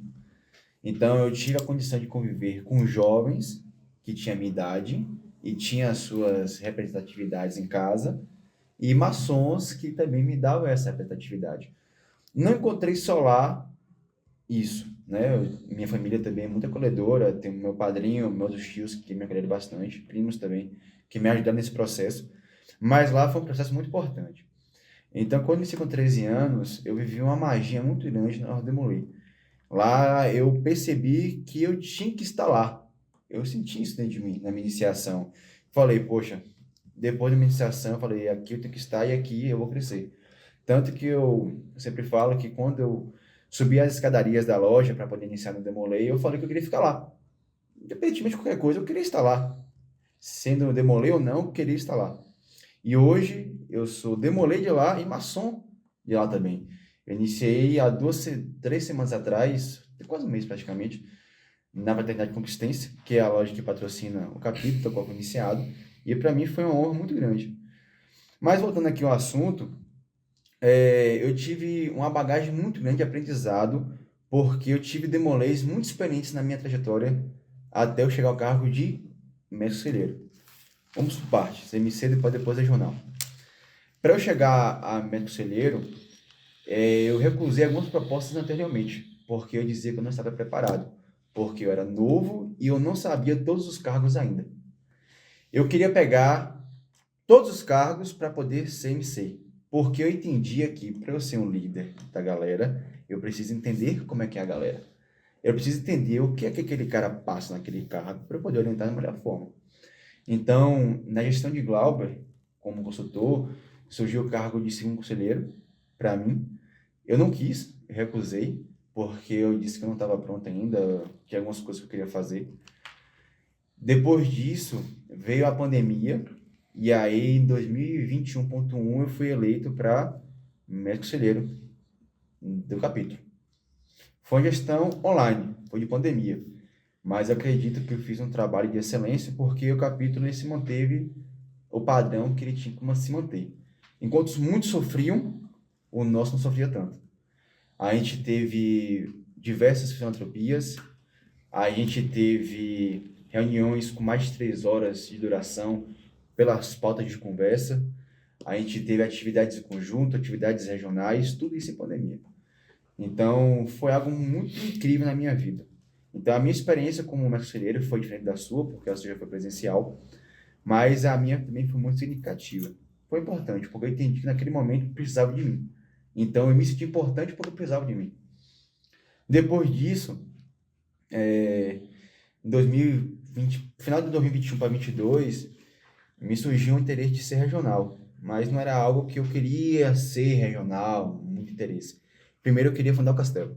Então, eu tive a condição de conviver com jovens que tinham a minha idade e tinham as suas representatividades em casa, e maçons que também me davam essa representatividade. Não encontrei só lá isso, né? Minha família também é muito acolhedora, tem meu padrinho, meus tios que me acolheram bastante, primos também, que me ajudaram nesse processo. Mas lá foi um processo muito importante. Então, quando eu iniciei com 13 anos, eu vivi uma magia muito grande na Ordem Demolei. Lá eu percebi que eu tinha que estar lá. Eu senti isso dentro de mim, na minha iniciação. Falei, poxa, depois da minha iniciação, eu falei, aqui eu tenho que estar e aqui eu vou crescer. Tanto que eu sempre falo que quando eu subi as escadarias da loja para poder iniciar no Demolei, eu falei que eu queria ficar lá. Independentemente de qualquer coisa, eu queria estar lá. Sendo Demolei ou não, eu queria estar lá. E hoje eu sou Demolei de lá e maçom de lá também. Eu iniciei há 3 semanas atrás, tem quase um mês praticamente, na Fraternidade Conquistense, que é a loja que patrocina o capítulo, do qual foi iniciado. E para mim foi uma honra muito grande. Mas voltando aqui ao assunto, eu tive uma bagagem muito grande de aprendizado, porque eu tive demolês muito experientes na minha trajetória até eu chegar ao cargo de mestre conselheiro. Vamos por partes, MC depois regional. Para eu chegar a mestre conselheiro, eu recusei algumas propostas anteriormente, porque eu dizia que eu não estava preparado, porque eu era novo e eu não sabia todos os cargos ainda. Eu queria pegar todos os cargos para poder ser MC, porque eu entendia que para eu ser um líder da galera, eu preciso entender como é que é a galera. Eu preciso entender o que é que aquele cara passa naquele cargo para eu poder orientar da melhor forma. Então, na gestão de Glauber, como consultor, surgiu o cargo de segundo conselheiro para mim. Eu não quis, eu recusei, porque eu disse que eu não estava pronto ainda, tinha algumas coisas que eu queria fazer. Depois disso, veio a pandemia, e aí em 2021.1 eu fui eleito para mestre conselheiro do capítulo. Foi uma gestão online, foi de pandemia, mas eu acredito que eu fiz um trabalho de excelência porque o capítulo ele se manteve o padrão que ele tinha que se manter. Enquanto muitos sofriam, o nosso não sofria tanto. A gente teve diversas filantropias, a gente teve reuniões com mais de 3 horas de duração pelas pautas de conversa, a gente teve atividades em conjunto, atividades regionais, tudo isso em pandemia. Então, foi algo muito incrível na minha vida. Então, a minha experiência como mestre conselheiro foi diferente da sua, porque a sua já foi presencial, mas a minha também foi muito significativa. Foi importante, porque eu entendi que naquele momento precisava de mim. Então, eu me senti importante porque precisava de mim. Depois disso, em 2020, final de 2021 para 2022, me surgiu um interesse de ser regional, mas não era algo que eu queria ser regional, muito interesse. Primeiro eu queria fundar o castelo.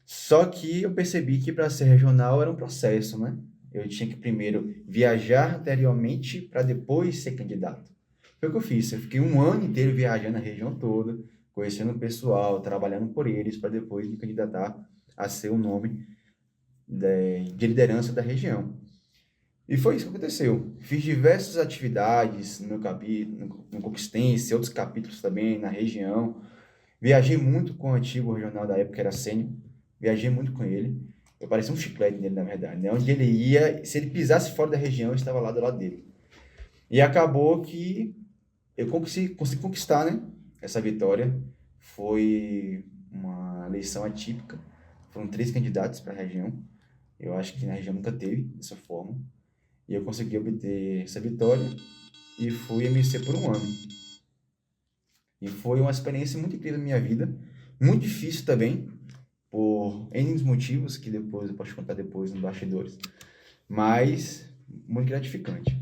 Só que eu percebi que para ser regional era um processo, né? Eu tinha que primeiro viajar anteriormente para depois ser candidato. Foi o que eu fiz. Eu fiquei um ano inteiro viajando a região toda, conhecendo o pessoal, trabalhando por eles, para depois me candidatar a ser o nome de liderança da região. E foi isso que aconteceu. Fiz diversas atividades no meu capítulo, no Conquistense, outros capítulos também na região. Viajei muito com o antigo regional da época, que era Sênio. Viajei muito com ele. Eu parecia um chiclete nele, na verdade, né? Onde ele ia, se ele pisasse fora da região, eu estava lá do lado dele. E acabou que eu consegui conquistar, né? Essa vitória. Foi uma eleição atípica. Foram 3 candidatos para a região. Eu acho que na região nunca teve dessa forma. E eu consegui obter essa vitória e fui MC por um ano. E foi uma experiência muito incrível na minha vida. Muito difícil também, por N motivos, que depois eu posso contar depois nos bastidores. Mas muito gratificante.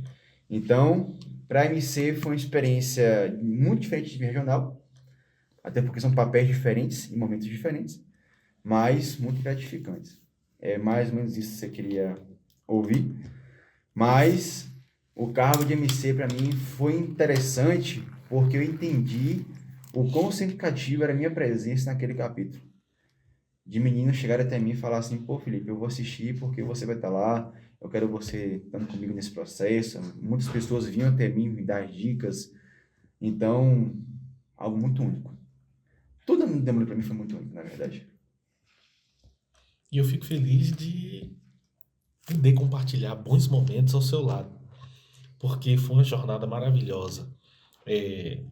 Então, para MC foi uma experiência muito diferente de regional. Até porque são papéis diferentes, em momentos diferentes. Mas muito gratificantes. É mais ou menos isso que você queria ouvir. Mas o cargo de MC para mim foi interessante porque eu entendi o quão significativo era a minha presença naquele capítulo. De meninos chegarem até mim e falar assim, pô, Felipe, eu vou assistir porque você vai estar lá, eu quero você estando comigo nesse processo. Muitas pessoas vinham até mim me dar dicas, então, algo muito único. Tudo no Demolei para mim foi muito único, na verdade. E eu fico feliz de poder compartilhar bons momentos ao seu lado, porque foi uma jornada maravilhosa. É,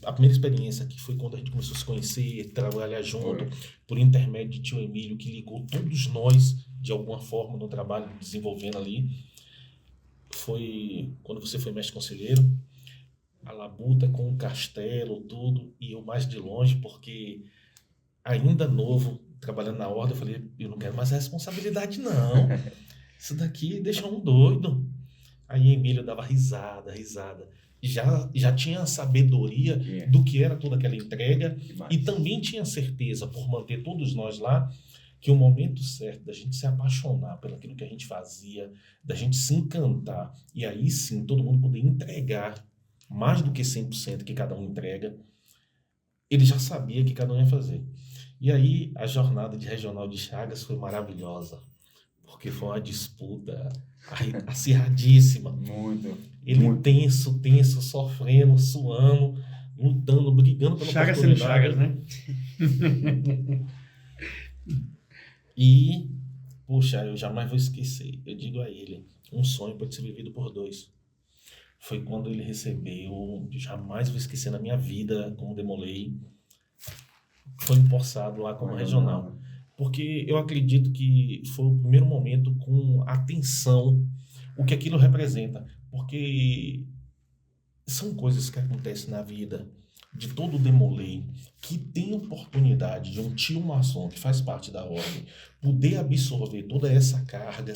a primeira experiência que foi quando a gente começou a se conhecer, trabalhar junto, por intermédio de tio Emílio, que ligou todos nós, de alguma forma, no trabalho, desenvolvendo ali, foi quando você foi mestre conselheiro, a labuta com o castelo, tudo, e eu mais de longe, porque ainda novo, trabalhando na ordem, eu falei, eu não quero mais responsabilidade, não. Isso daqui deixa um doido. Aí Emílio dava risada. Já tinha sabedoria do que era toda aquela entrega e também tinha certeza, por manter todos nós lá, que o momento certo da gente se apaixonar pelo aquilo que a gente fazia, da gente se encantar, e aí sim todo mundo poder entregar mais do que 100% que cada um entrega, ele já sabia que cada um ia fazer. E aí a jornada de regional de Chagas foi maravilhosa, porque foi uma disputa acirradíssima. Muito. Ele muito. tenso, sofrendo, suando, lutando, brigando pela Chagas sendo Chagas, né? E, poxa, eu jamais vou esquecer. Eu digo a ele, um sonho pode ser vivido por dois. Foi quando ele recebeu, jamais vou esquecer na minha vida, como Demolei, foi empossado lá como regional. Porque eu acredito que foi o primeiro momento com atenção, o que aquilo representa. Porque são coisas que acontecem na vida de todo Demolei, que tem oportunidade de um tio maçom, que faz parte da ordem, poder absorver toda essa carga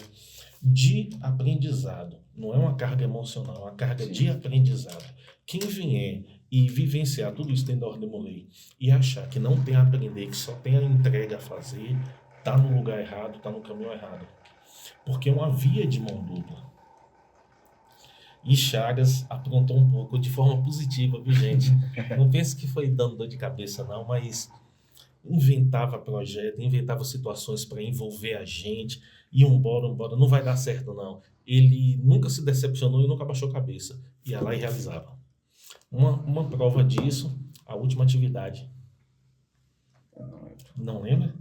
de aprendizado. Não é uma carga emocional, é uma carga de aprendizado. Quem vier e vivenciar tudo isso dentro da ordem Demolei e achar que não tem a aprender, que só tem a entrega a fazer, tá no lugar errado, tá no caminho errado. Porque é uma via de mão dupla. E Chagas aprontou um pouco de forma positiva, viu, gente? Não pense que foi dando dor de cabeça, não, mas inventava projeto, inventava situações para envolver a gente, e embora, não vai dar certo, não. Ele nunca se decepcionou e nunca baixou a cabeça. Ia lá e realizava. Uma prova disso, a última atividade. Não lembra?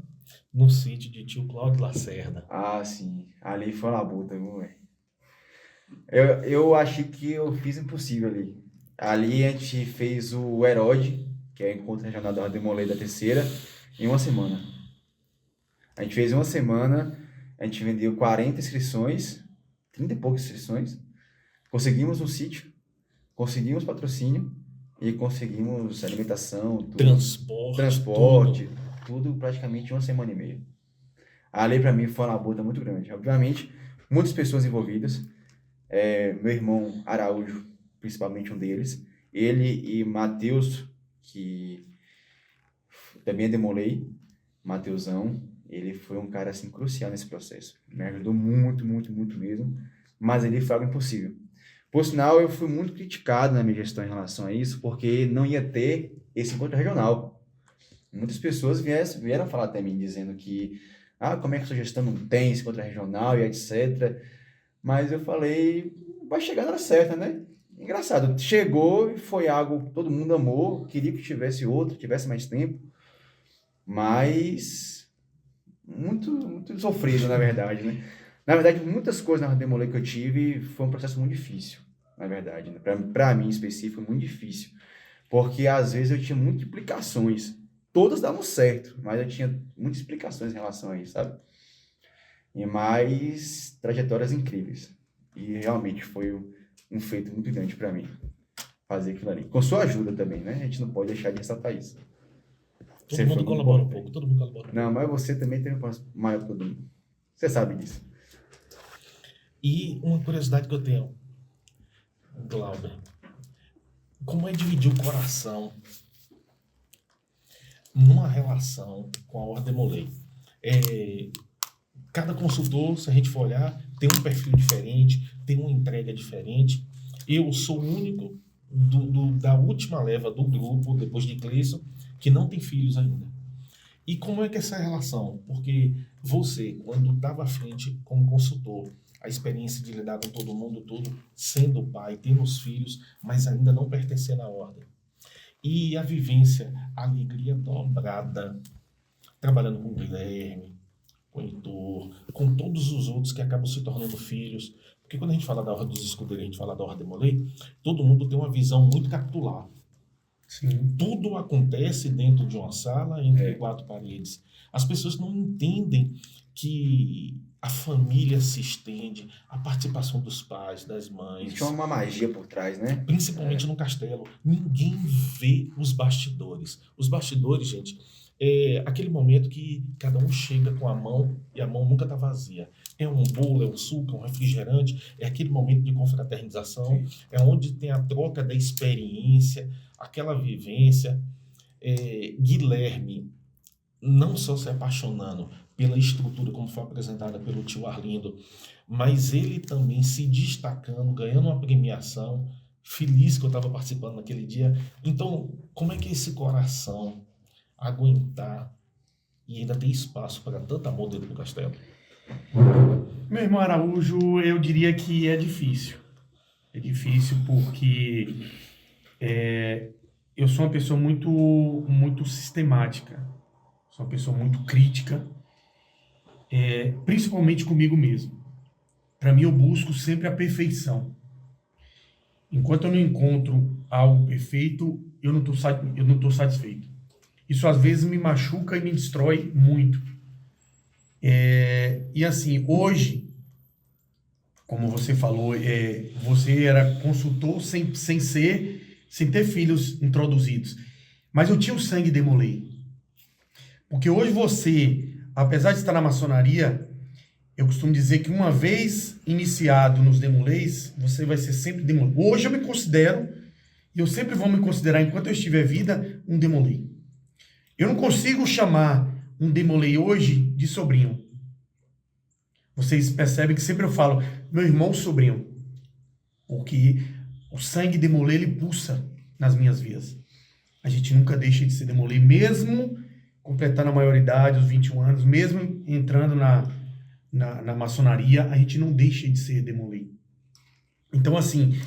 No sítio de tio Cláudio Lacerda. Ah, sim. Ali foi uma labuta, viu, velho? Eu achei que eu fiz o impossível ali. Ali a gente fez o Herode, que é o encontro regional da Demolei da terceira, em uma semana. A gente fez uma semana, a gente vendeu 40 inscrições, 30 e poucas inscrições, conseguimos um sítio, conseguimos patrocínio e conseguimos alimentação, tudo. Transporte, tudo praticamente em uma semana e meia. Ali pra mim foi uma labuta muito grande. Obviamente, muitas pessoas envolvidas. Meu irmão Araújo, principalmente um deles, ele e Matheus, que também é Demolei, Mateusão, ele foi um cara assim crucial nesse processo, me ajudou muito mesmo, mas ele foi algo impossível. Por sinal, eu fui muito criticado na minha gestão em relação a isso, porque não ia ter esse encontro regional. Muitas pessoas vieram falar até mim, dizendo que como é que a sua gestão não tem esse encontro regional e etc. Mas eu falei, vai chegar na hora certa, né? Engraçado, chegou e foi algo que todo mundo amou, queria que tivesse outro, tivesse mais tempo, mas muito sofrido, na verdade, né? Na verdade, muitas coisas na Demolei que eu tive foi um processo muito difícil, na verdade, né? Pra mim, em específico, foi muito difícil, porque às vezes eu tinha muitas implicações, todas davam certo, mas eu tinha muitas explicações em relação a isso, sabe? E mais trajetórias incríveis. E realmente foi um feito muito grande para mim fazer aquilo ali. Com sua ajuda também, né? A gente não pode deixar de ressaltar isso. Todo mundo colabora um pouco, todo mundo colabora um pouco. Não, mas você também tem um passo maior que todo mundo. Você sabe disso. E uma curiosidade que eu tenho, Glauber, como é dividir o coração numa relação com a Ordem Demolei? Cada consultor, se a gente for olhar, tem um perfil diferente, tem uma entrega diferente. Eu sou o único da última leva do grupo, depois de Cleison, que não tem filhos ainda. E como é que é essa relação? Porque você, quando estava à frente como consultor, a experiência de lidar com todo mundo, tudo, sendo pai, tendo os filhos, mas ainda não pertencendo à ordem. E a vivência, a alegria dobrada, trabalhando com o Guilherme, com o Heitor, com todos os outros que acabam se tornando filhos. Porque quando a gente fala da Ordem dos Escudeiros, a gente fala da Ordem Demolei, todo mundo tem uma visão muito capitular. Sim. Tudo acontece dentro de uma sala, entre quatro paredes. As pessoas não entendem que a família se estende, a participação dos pais, das mães. Tinha uma magia por trás, né? Principalmente no castelo. Ninguém vê os bastidores. Os bastidores, gente, é aquele momento que cada um chega com a mão e a mão nunca está vazia. É um bolo, é um suco, é um refrigerante, é aquele momento de confraternização, é onde tem a troca da experiência, aquela vivência. Guilherme, não só se apaixonando pela estrutura como foi apresentada pelo tio Arlindo, mas ele também se destacando, ganhando uma premiação, feliz que eu estava participando naquele dia. Então, como é que é esse coração aguentar e ainda ter espaço para tanto amor dentro do castelo? Meu irmão Araújo, eu diria que é difícil. É difícil porque eu sou uma pessoa muito sistemática. Sou uma pessoa muito crítica, principalmente comigo mesmo. Para mim, eu busco sempre a perfeição. Enquanto eu não encontro algo perfeito, eu não estou satisfeito. Isso às vezes me machuca e me destrói muito. E assim, hoje, como você falou, você era consultor sem ter filhos introduzidos. Mas eu tinha o sangue Demolei. Porque hoje você, apesar de estar na maçonaria, eu costumo dizer que uma vez iniciado nos Demoleis, você vai ser sempre Demolei. Hoje eu me considero, e eu sempre vou me considerar, enquanto eu estiver vida, um Demolei. Eu não consigo chamar um Demolei hoje de sobrinho. Vocês percebem que sempre eu falo, meu irmão sobrinho. Porque o sangue Demolei, ele pulsa nas minhas veias. A gente nunca deixa de ser Demolei, mesmo completando a maioridade, os 21 anos, mesmo entrando na maçonaria, a gente não deixa de ser Demolei. Então, assim,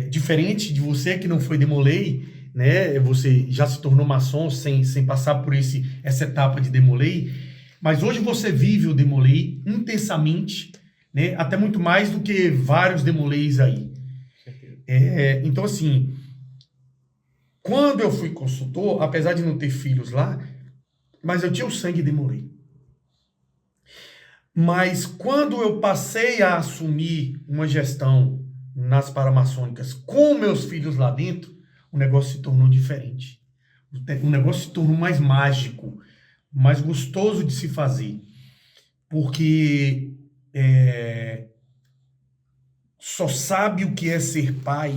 diferente de você que não foi Demolei, né, você já se tornou maçom sem passar por essa etapa de Demolei, mas hoje você vive o Demolei intensamente, né, até muito mais do que vários Demoleis aí. Então, assim, quando eu fui consultor, apesar de não ter filhos lá, mas eu tinha o sangue Demolei. Mas quando eu passei a assumir uma gestão nas paramaçônicas com meus filhos lá dentro, o negócio se tornou diferente. O negócio se tornou mais mágico, mais gostoso de se fazer. Porque só sabe o que é ser pai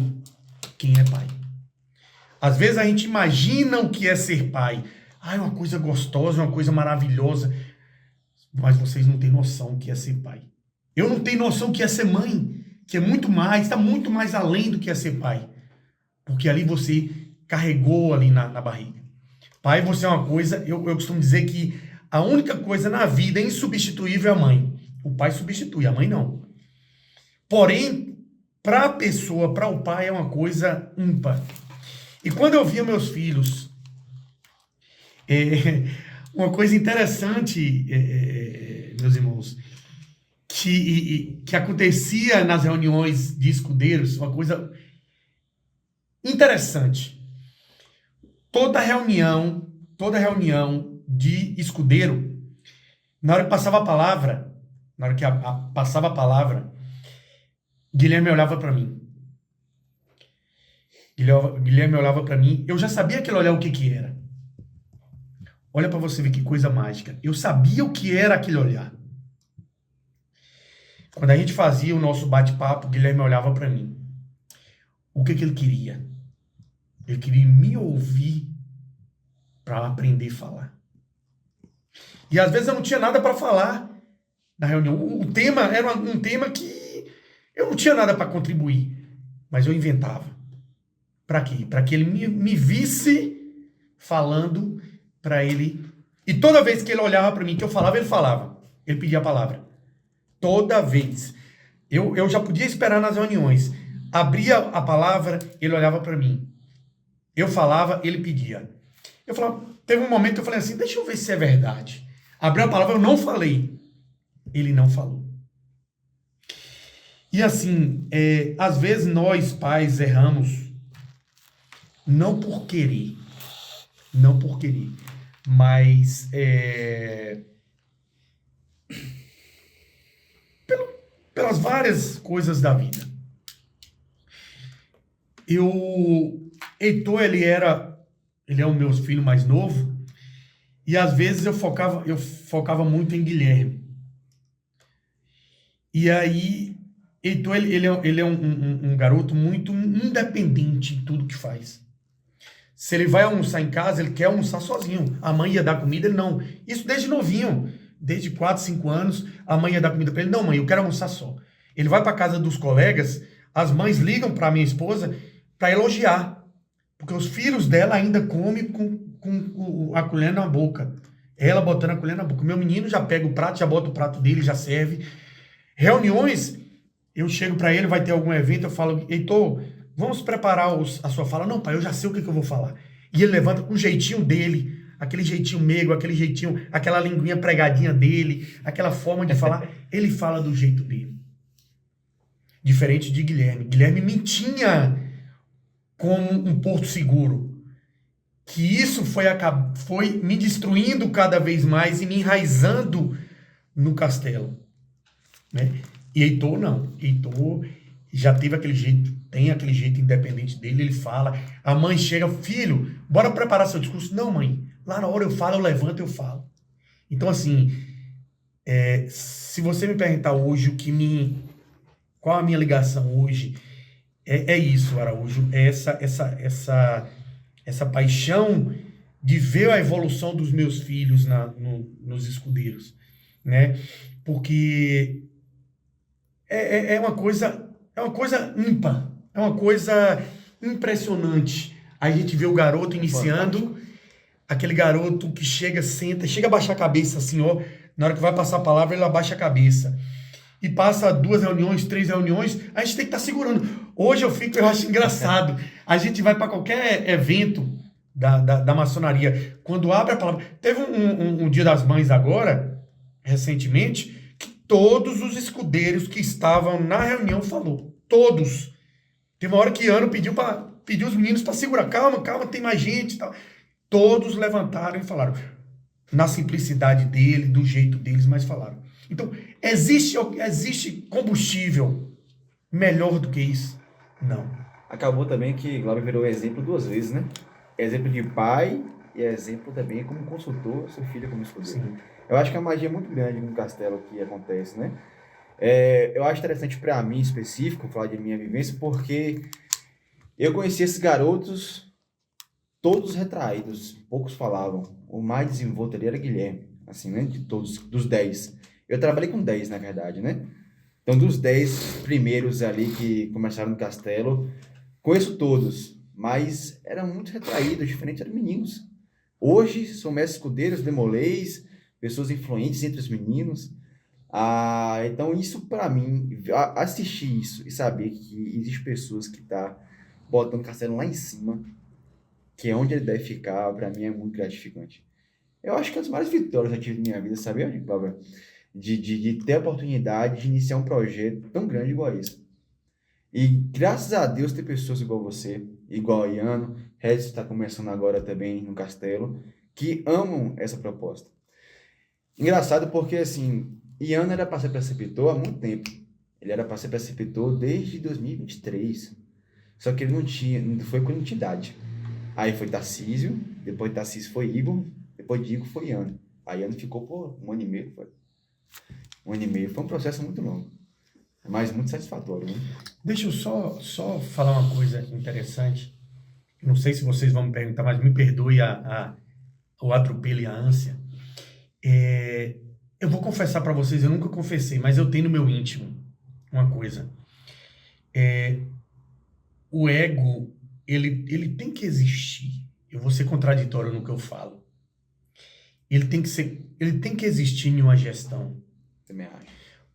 quem é pai. Às vezes a gente imagina o que é ser pai. É uma coisa gostosa, uma coisa maravilhosa. Mas vocês não têm noção o que é ser pai. Eu não tenho noção o que é ser mãe, que é muito mais, está muito mais além do que é ser pai. Porque ali você carregou ali na barriga. Pai, você é uma coisa, eu costumo dizer que a única coisa na vida insubstituível é a mãe. O pai substitui, a mãe não. Porém, para a pessoa, para o pai, é uma coisa ímpar. E quando eu via meus filhos, uma coisa interessante, meus irmãos, que acontecia nas reuniões de escudeiros, uma coisa interessante. Toda reunião de escudeiro, na hora que passava a palavra, Guilherme olhava para mim. Guilherme olhava para mim, eu já sabia aquele olhar o que era. Olha para você ver que coisa mágica. Eu sabia o que era aquele olhar. Quando a gente fazia o nosso bate-papo, Guilherme olhava para mim. O que ele queria? Ele queria me ouvir para aprender a falar. E às vezes eu não tinha nada para falar na reunião. O tema era um tema que eu não tinha nada para contribuir, mas eu inventava. Para quê? Para que ele me visse falando para ele. E toda vez que ele olhava para mim, que eu falava, ele falava. Ele pedia a palavra. Toda vez. Eu já podia esperar nas reuniões. Abria a palavra, ele olhava para mim. Eu falava, ele pedia. Eu falava, teve um momento que eu falei assim, deixa eu ver se é verdade. Abriu a palavra, eu não falei. Ele não falou. E assim, às vezes nós, pais, erramos, não por querer, mas pelas várias coisas da vida. Heitor, ele é o meu filho mais novo, e às vezes eu focava muito em Guilherme. E aí, Heitor, ele é um garoto muito independente em tudo que faz. Se ele vai almoçar em casa, ele quer almoçar sozinho. A mãe ia dar comida, ele não. Isso desde novinho, desde 4, 5 anos, a mãe ia dar comida para ele. Não, mãe, eu quero almoçar só. Ele vai para casa dos colegas, as mães ligam para minha esposa para elogiar. Porque os filhos dela ainda comem com a colher na boca. Ela botando a colher na boca. Meu menino já pega o prato, já bota o prato dele, já serve. Reuniões, eu chego para ele, vai ter algum evento, eu falo, Heitor, vamos preparar a sua fala. Não, pai, eu já sei o que eu vou falar. E ele levanta com o jeitinho dele, aquele jeitinho meigo, aquele jeitinho, aquela linguinha pregadinha dele, aquela forma de falar. Ele fala do jeito dele. Diferente de Guilherme. Guilherme me tinha como um porto seguro. Que isso foi me destruindo cada vez mais e me enraizando no castelo. Né? E Heitor não. Heitor já teve aquele jeito, tem aquele jeito independente dele, ele fala. A mãe chega, filho, bora preparar seu discurso. Não, mãe, lá na hora eu falo, eu levanto, eu falo. Então, assim, se você me perguntar hoje qual a minha ligação hoje, é isso, Araújo, é essa paixão de ver a evolução dos meus filhos nos escudeiros, né? Porque é uma coisa ímpar, é uma coisa impressionante. A gente vê o garoto iniciando, aquele garoto que chega, senta, chega a baixar a cabeça assim, ó, na hora que vai passar a palavra, ele abaixa a cabeça. E passa 2 reuniões, 3 reuniões, a gente tem que estar segurando. Hoje eu acho engraçado. A gente vai para qualquer evento da maçonaria, quando abre a palavra. Teve um Dia das Mães agora, recentemente, que todos os escudeiros que estavam na reunião falou. Todos. Teve uma hora que Ano pediu os meninos para segurar. Calma, tem mais gente e tal. Todos levantaram e falaram. Na simplicidade dele, do jeito deles, mas falaram. Então, existe combustível melhor do que isso? Não. Acabou também que Glauber virou exemplo 2 vezes, né? Exemplo de pai e exemplo também como consultor, seu filho como escudeiro. Sim. Eu acho que a magia é muito grande no castelo que acontece, né? Eu acho interessante para mim, específico, falar de minha vivência, porque eu conheci esses garotos todos retraídos, poucos falavam. O mais desenvolto ali era Guilherme, assim, né? De todos, dos 10. Eu trabalhei com 10, na verdade, né? Então, dos 10 primeiros ali que começaram no castelo, conheço todos, mas eram muito retraídos, diferentes, eram meninos. Hoje, são mestres escudeiros, demolês, pessoas influentes entre os meninos. Então, isso para mim, assistir isso e saber que existem pessoas que estão botando o castelo lá em cima, que é onde ele deve ficar, para mim é muito gratificante. Eu acho que é uma das maiores vitórias que eu tive na minha vida, sabe, Glauber? De ter a oportunidade de iniciar um projeto tão grande igual esse. E graças a Deus tem pessoas igual você, igual a Iano, Regis está começando agora também no castelo, que amam essa proposta. Engraçado porque, assim, Iano era para ser preceptor há muito tempo. Ele era para ser preceptor desde 2023. Só que ele não foi com entidade. Aí foi Tarcísio, depois de Tarcísio foi Igor, depois de Igor foi Iano. Aí Iano ficou por 1 ano e meio, foi. 1 ano e meio. Foi um processo muito longo, mas muito satisfatório, né? Deixa eu só falar uma coisa interessante. Não sei se vocês vão me perguntar, mas me perdoe o atropelo e a ânsia. Eu vou confessar para vocês, eu nunca confessei, mas eu tenho no meu íntimo uma coisa. O ego, ele tem que existir. Eu vou ser contraditório no que eu falo. Ele tem que existir em uma gestão. Também acho.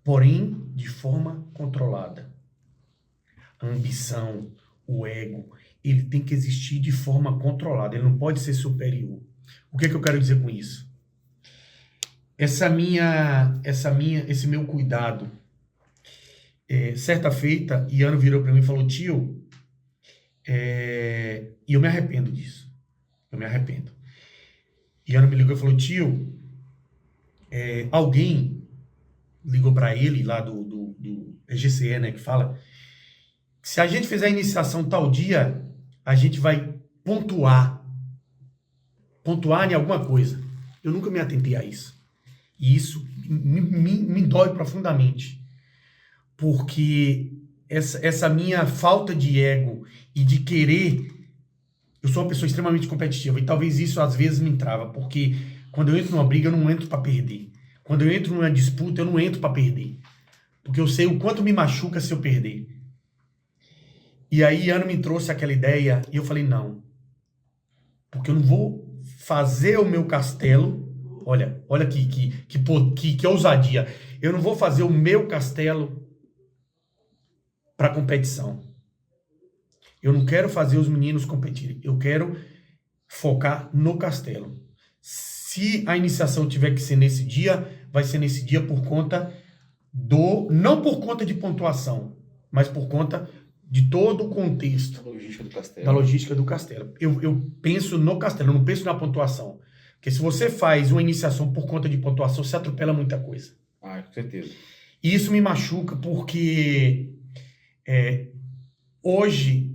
Porém, de forma controlada. A ambição, o ego, ele tem que existir de forma controlada. Ele não pode ser superior. O que é que eu quero dizer com isso? Esse meu cuidado. Certa feita, Iano virou para mim e falou: tio, e eu me arrependo disso. Eu me arrependo. Iano me ligou e falou: tio, alguém ligou para ele lá do EGCE, né, que fala, se a gente fizer a iniciação tal dia, a gente vai pontuar em alguma coisa. Eu nunca me atentei a isso. E isso me dói profundamente. Porque essa minha falta de ego e de querer, eu sou uma pessoa extremamente competitiva e talvez isso às vezes me trava, porque quando eu entro numa briga eu não entro para perder. Quando eu entro numa disputa eu não entro para perder. Porque eu sei o quanto me machuca se eu perder. E aí Ana me trouxe aquela ideia e eu falei: não. Porque eu não vou fazer o meu castelo. Olha que ousadia. Eu não vou fazer o meu castelo para competição. Eu não quero fazer os meninos competirem. Eu quero focar no castelo. Se a iniciação tiver que ser nesse dia, vai ser nesse dia por conta não por conta de pontuação, mas por conta de todo o contexto. Da logística do castelo. Eu penso no castelo, eu não penso na pontuação. Porque se você faz uma iniciação por conta de pontuação, você atropela muita coisa. Ah, com certeza. E isso me machuca porque hoje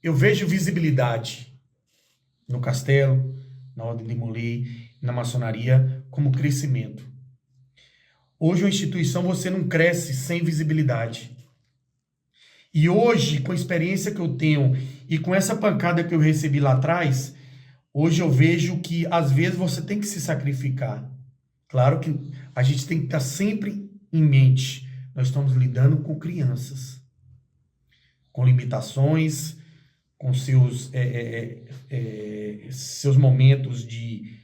eu vejo visibilidade no castelo, na ordem de Molay, na maçonaria, como crescimento. Hoje, uma instituição, você não cresce sem visibilidade. E hoje, com a experiência que eu tenho e com essa pancada que eu recebi lá atrás, hoje eu vejo que, às vezes, você tem que se sacrificar. Claro que a gente tem que estar sempre em mente. Nós estamos lidando com crianças, com limitações, com seus momentos de...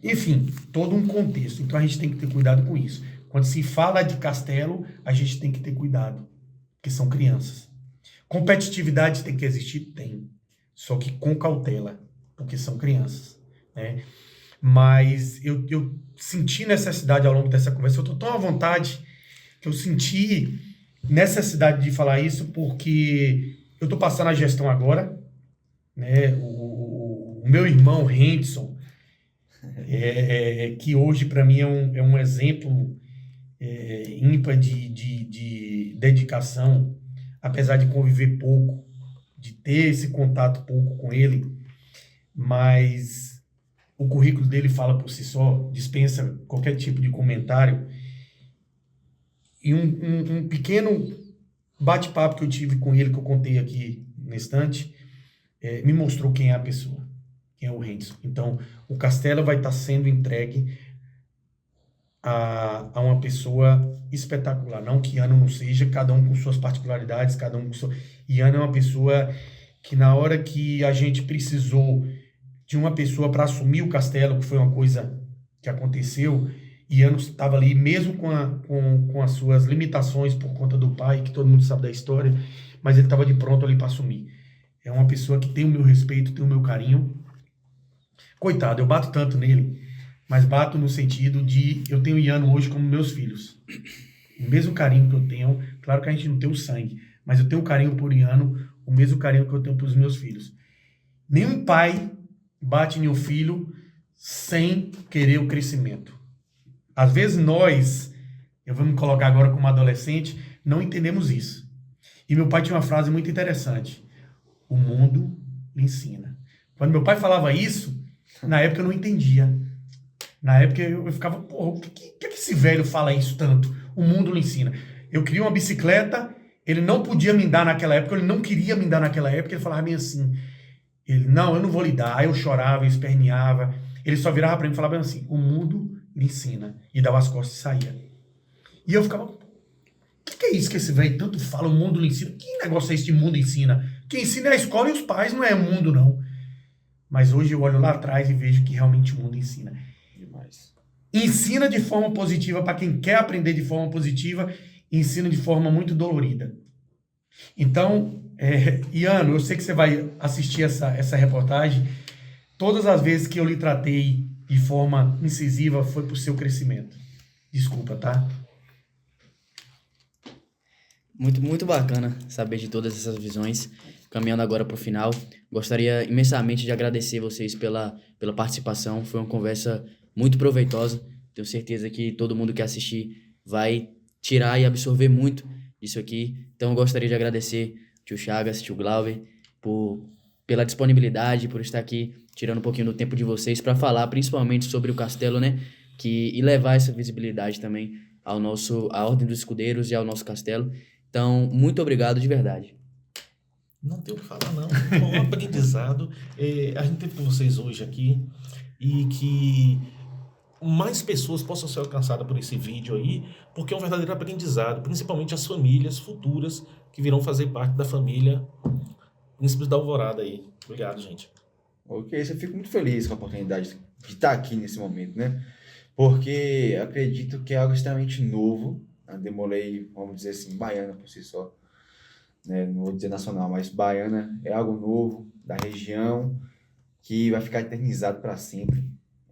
Enfim, todo um contexto. Então a gente tem que ter cuidado com isso. Quando se fala de castelo, a gente tem que ter cuidado, porque são crianças. Competitividade tem que existir? Tem. Só que com cautela, porque são crianças, né? Mas eu senti necessidade ao longo dessa conversa, eu estou tão à vontade que eu senti necessidade de falar isso, porque eu estou passando a gestão agora, né? O meu irmão Henderson, que hoje para mim é um exemplo ímpar de dedicação, apesar de conviver pouco, de ter esse contato pouco com ele, mas o currículo dele fala por si só, dispensa qualquer tipo de comentário. E um pequeno bate-papo que eu tive com ele, que eu contei aqui no instante, me mostrou quem é a pessoa, quem é o Henderson. Então, o castelo vai estar sendo entregue a uma pessoa espetacular. Não que Iano não seja, cada um com suas particularidades, cada um com sua... Iano é uma pessoa que, na hora que a gente precisou de uma pessoa para assumir o castelo, que foi uma coisa que aconteceu, Iano estava ali, mesmo com as suas limitações por conta do pai, que todo mundo sabe da história, mas ele estava de pronto ali para assumir. É uma pessoa que tem o meu respeito, tem o meu carinho. Coitado, eu bato tanto nele, mas bato no sentido de eu tenho Iano hoje como meus filhos. O mesmo carinho que eu tenho, claro que a gente não tem o sangue, mas eu tenho carinho por Iano, o mesmo carinho que eu tenho pelos meus filhos. Nenhum pai bate em um filho sem querer o crescimento. Às vezes nós, eu vou me colocar agora como adolescente, não entendemos isso. E meu pai tinha uma frase muito interessante: o mundo lhe ensina. Quando meu pai falava isso, na época eu não entendia. Na época eu ficava, porra, por que esse velho fala isso tanto? O mundo lhe ensina. Eu queria uma bicicleta, ele não podia me dar naquela época, ele não queria me dar naquela época, ele falava bem assim, não, eu não vou lhe dar. Aí eu chorava, eu esperneava, ele só virava para mim e falava bem assim, o mundo lhe ensina. E dava as costas e saía. E eu ficava... que é isso que esse velho tanto fala, o mundo lhe ensina? Que negócio é esse de mundo ensina? Quem ensina é a escola e os pais, não é o mundo, não. Mas hoje eu olho lá atrás e vejo que realmente o mundo ensina. Demais. Ensina de forma positiva para quem quer aprender de forma positiva, ensina de forma muito dolorida. Então, Iano, eu sei que você vai assistir essa reportagem. Todas as vezes que eu lhe tratei de forma incisiva foi para o seu crescimento. Desculpa, tá? Muito, muito bacana saber de todas essas visões. Caminhando agora para o final, gostaria imensamente de agradecer vocês pela participação. Foi uma conversa muito proveitosa. Tenho certeza que todo mundo que assistir vai tirar e absorver muito disso aqui. Então, eu gostaria de agradecer tio Chagas, tio Glauber, pela disponibilidade, por estar aqui tirando um pouquinho do tempo de vocês para falar principalmente sobre o castelo, né? E levar essa visibilidade também à Ordem dos Escudeiros e ao nosso castelo. Então, muito obrigado de verdade. Não tem o que falar, não. Foi um aprendizado. A gente teve com vocês hoje aqui e que mais pessoas possam ser alcançadas por esse vídeo aí, porque é um verdadeiro aprendizado, principalmente as famílias futuras que virão fazer parte da família Príncipes da Alvorada aí. Obrigado, gente. Ok, eu fico muito feliz com a oportunidade de estar aqui nesse momento, né? Porque acredito que é algo extremamente novo. A Demolei, vamos dizer assim, baiana por si só, né? Não vou dizer nacional, mas baiana é algo novo, da região, que vai ficar eternizado para sempre.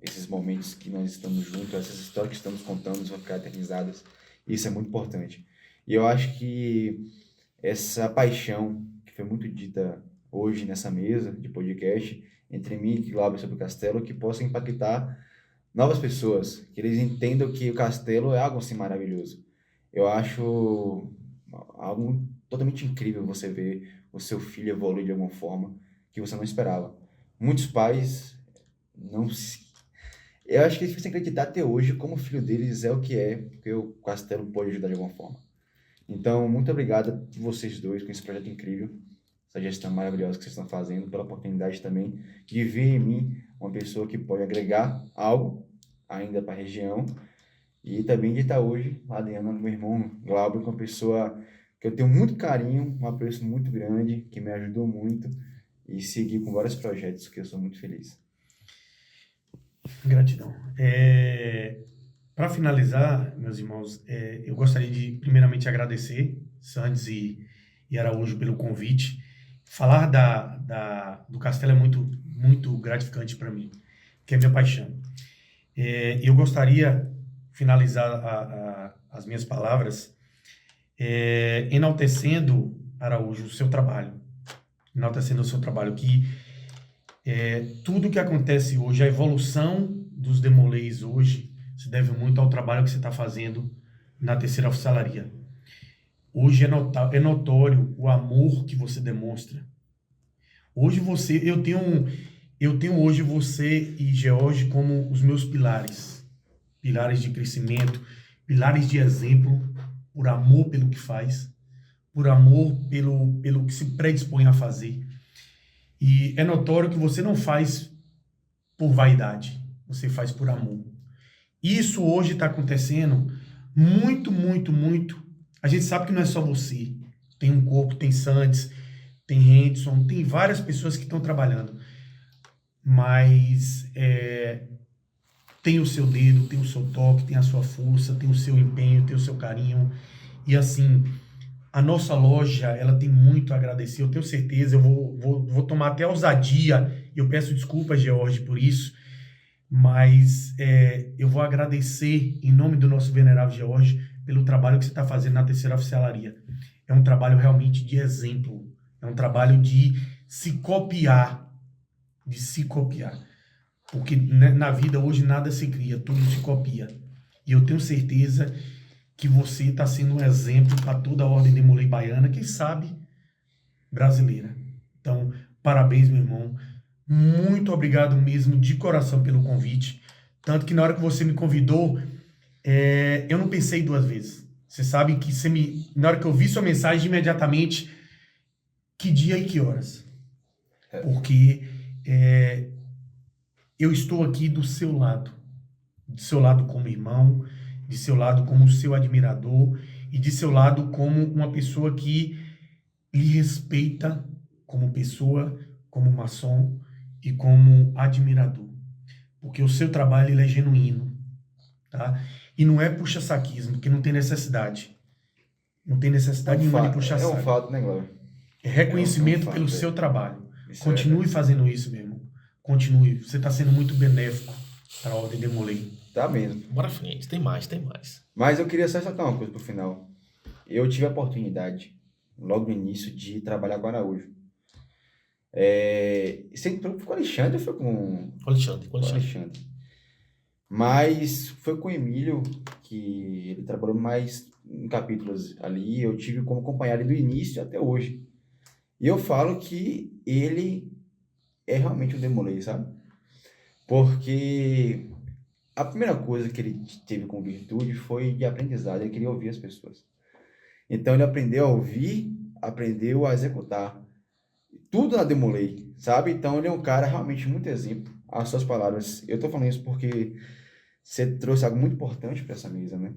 Esses momentos que nós estamos juntos, essas histórias que estamos contando vão ficar eternizadas. Isso é muito importante. E eu acho que essa paixão que foi muito dita hoje nessa mesa de podcast, entre mim e Glauber sobre o castelo, que possa impactar novas pessoas, que eles entendam que o castelo é algo assim maravilhoso. Eu acho algo totalmente incrível você ver o seu filho evoluir de alguma forma que você não esperava. Muitos pais não se... Eu acho que é difícil acreditar até hoje como o filho deles é o que é, porque o castelo pode ajudar de alguma forma. Então, muito obrigado a vocês dois com esse projeto incrível, essa gestão maravilhosa que vocês estão fazendo, pela oportunidade também de ver em mim uma pessoa que pode agregar algo ainda para a região e também de estar hoje ladeando meu irmão Glauber, com uma pessoa que eu tenho muito carinho, um apreço muito grande, que me ajudou muito e seguir com vários projetos que eu sou muito feliz. Gratidão. Para finalizar, meus irmãos, eu gostaria de primeiramente agradecer Sandes e Araújo pelo convite. Falar do Castelo é muito, muito gratificante para mim, que é minha paixão. Eu gostaria de finalizar as minhas palavras enaltecendo, Araújo, o seu trabalho. Enaltecendo o seu trabalho, que tudo que acontece hoje, a evolução dos Demoleis hoje, se deve muito ao trabalho que você está fazendo na terceira oficialaria. Hoje é notório o amor que você demonstra. Hoje eu tenho hoje você e George como os meus pilares de crescimento, pilares de exemplo, por amor pelo que faz, por amor pelo que se predispõe a fazer. E é notório que você não faz por vaidade, você faz por amor. Isso hoje está acontecendo muito, muito, muito. A gente sabe que não é só você. Tem um corpo, tem Sandes, tem Henderson, tem várias pessoas que estão trabalhando. Mas tem o seu dedo, tem o seu toque, tem a sua força, tem o seu empenho, tem o seu carinho. E assim, a nossa loja, ela tem muito a agradecer. Eu tenho certeza, eu vou tomar até ousadia. Eu peço desculpas, George, por isso. Mas eu vou agradecer, em nome do nosso venerável George, pelo trabalho que você está fazendo na terceira oficialaria. É um trabalho realmente de exemplo. É um trabalho de se copiar. De se copiar. Porque na vida hoje nada se cria, tudo se copia. E eu tenho certeza que você está sendo um exemplo para toda a Ordem Demolei Baiana, quem sabe brasileira. Então, parabéns, meu irmão. Muito obrigado mesmo, de coração, pelo convite. Tanto que na hora que você me convidou, eu não pensei duas vezes. Você sabe que na hora que eu vi sua mensagem, imediatamente, que dia e que horas. Porque eu estou aqui do seu lado como irmão, de seu lado como seu admirador e de seu lado como uma pessoa que lhe respeita como pessoa, como maçom e como admirador. Porque o seu trabalho ele é genuíno, tá? E não é puxa-saquismo, porque não tem necessidade. Não tem necessidade nenhuma de puxar É um saco. fato, né, Glauber? É reconhecimento fato, pelo é. seu trabalho. Isso Continue fazendo isso, meu irmão. Continue. Você está sendo muito benéfico para a Ordem Demolei. Tá mesmo. Bora frente, tem mais, tem mais. Mas eu queria só ressaltar uma coisa pro final. Eu tive a oportunidade, logo no início, de trabalhar com o Araújo. Sempre foi com o Alexandre, foi com Alexandre, o Alexandre. Mas foi com o Emílio, que ele trabalhou mais em capítulos ali. Eu tive como acompanhar ele do início até hoje. E eu falo que ele é realmente um Demolei, sabe? Porque a primeira coisa que ele teve com virtude foi de aprendizado. Ele queria ouvir as pessoas. Então ele aprendeu a ouvir, aprendeu a executar. Tudo na Demolei, sabe? Então ele é um cara realmente muito exemplo. As suas palavras. Eu tô falando isso porque você trouxe algo muito importante para essa mesa, né?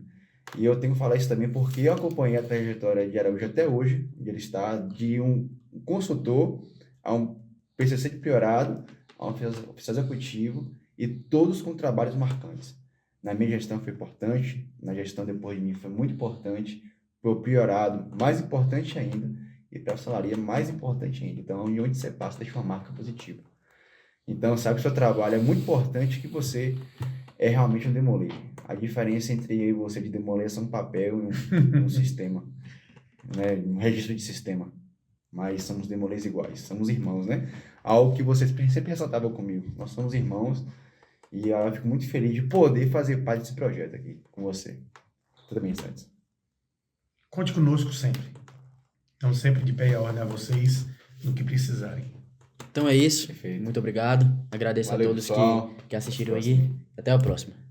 E eu tenho que falar isso também porque eu acompanhei a trajetória de Araújo até hoje, onde ele está, de um consultor a um PCC de priorado, a um oficial executivo, e todos com trabalhos marcantes. Na minha gestão foi importante, na gestão depois de mim foi muito importante, para o priorado mais importante ainda, e para a salaria mais importante ainda. Então, onde você passa, deixa uma marca positiva. Então, sabe que o seu trabalho é muito importante, que você é realmente um Demolei. A diferença entre eu e você de Demolei é só um papel e um sistema, né? Um registro de sistema. Mas somos Demoleis iguais, somos irmãos, né? Algo que vocês sempre ressaltavam comigo. Nós somos irmãos e eu fico muito feliz de poder fazer parte desse projeto aqui com você. Tudo bem, Santos? Conte conosco sempre. Estamos sempre de pé e a ordem a vocês no que precisarem. Então é isso. Perfeito. Muito obrigado. Agradeço Valeu, a todos pessoal. que assistiram Até a aqui. Até a próxima.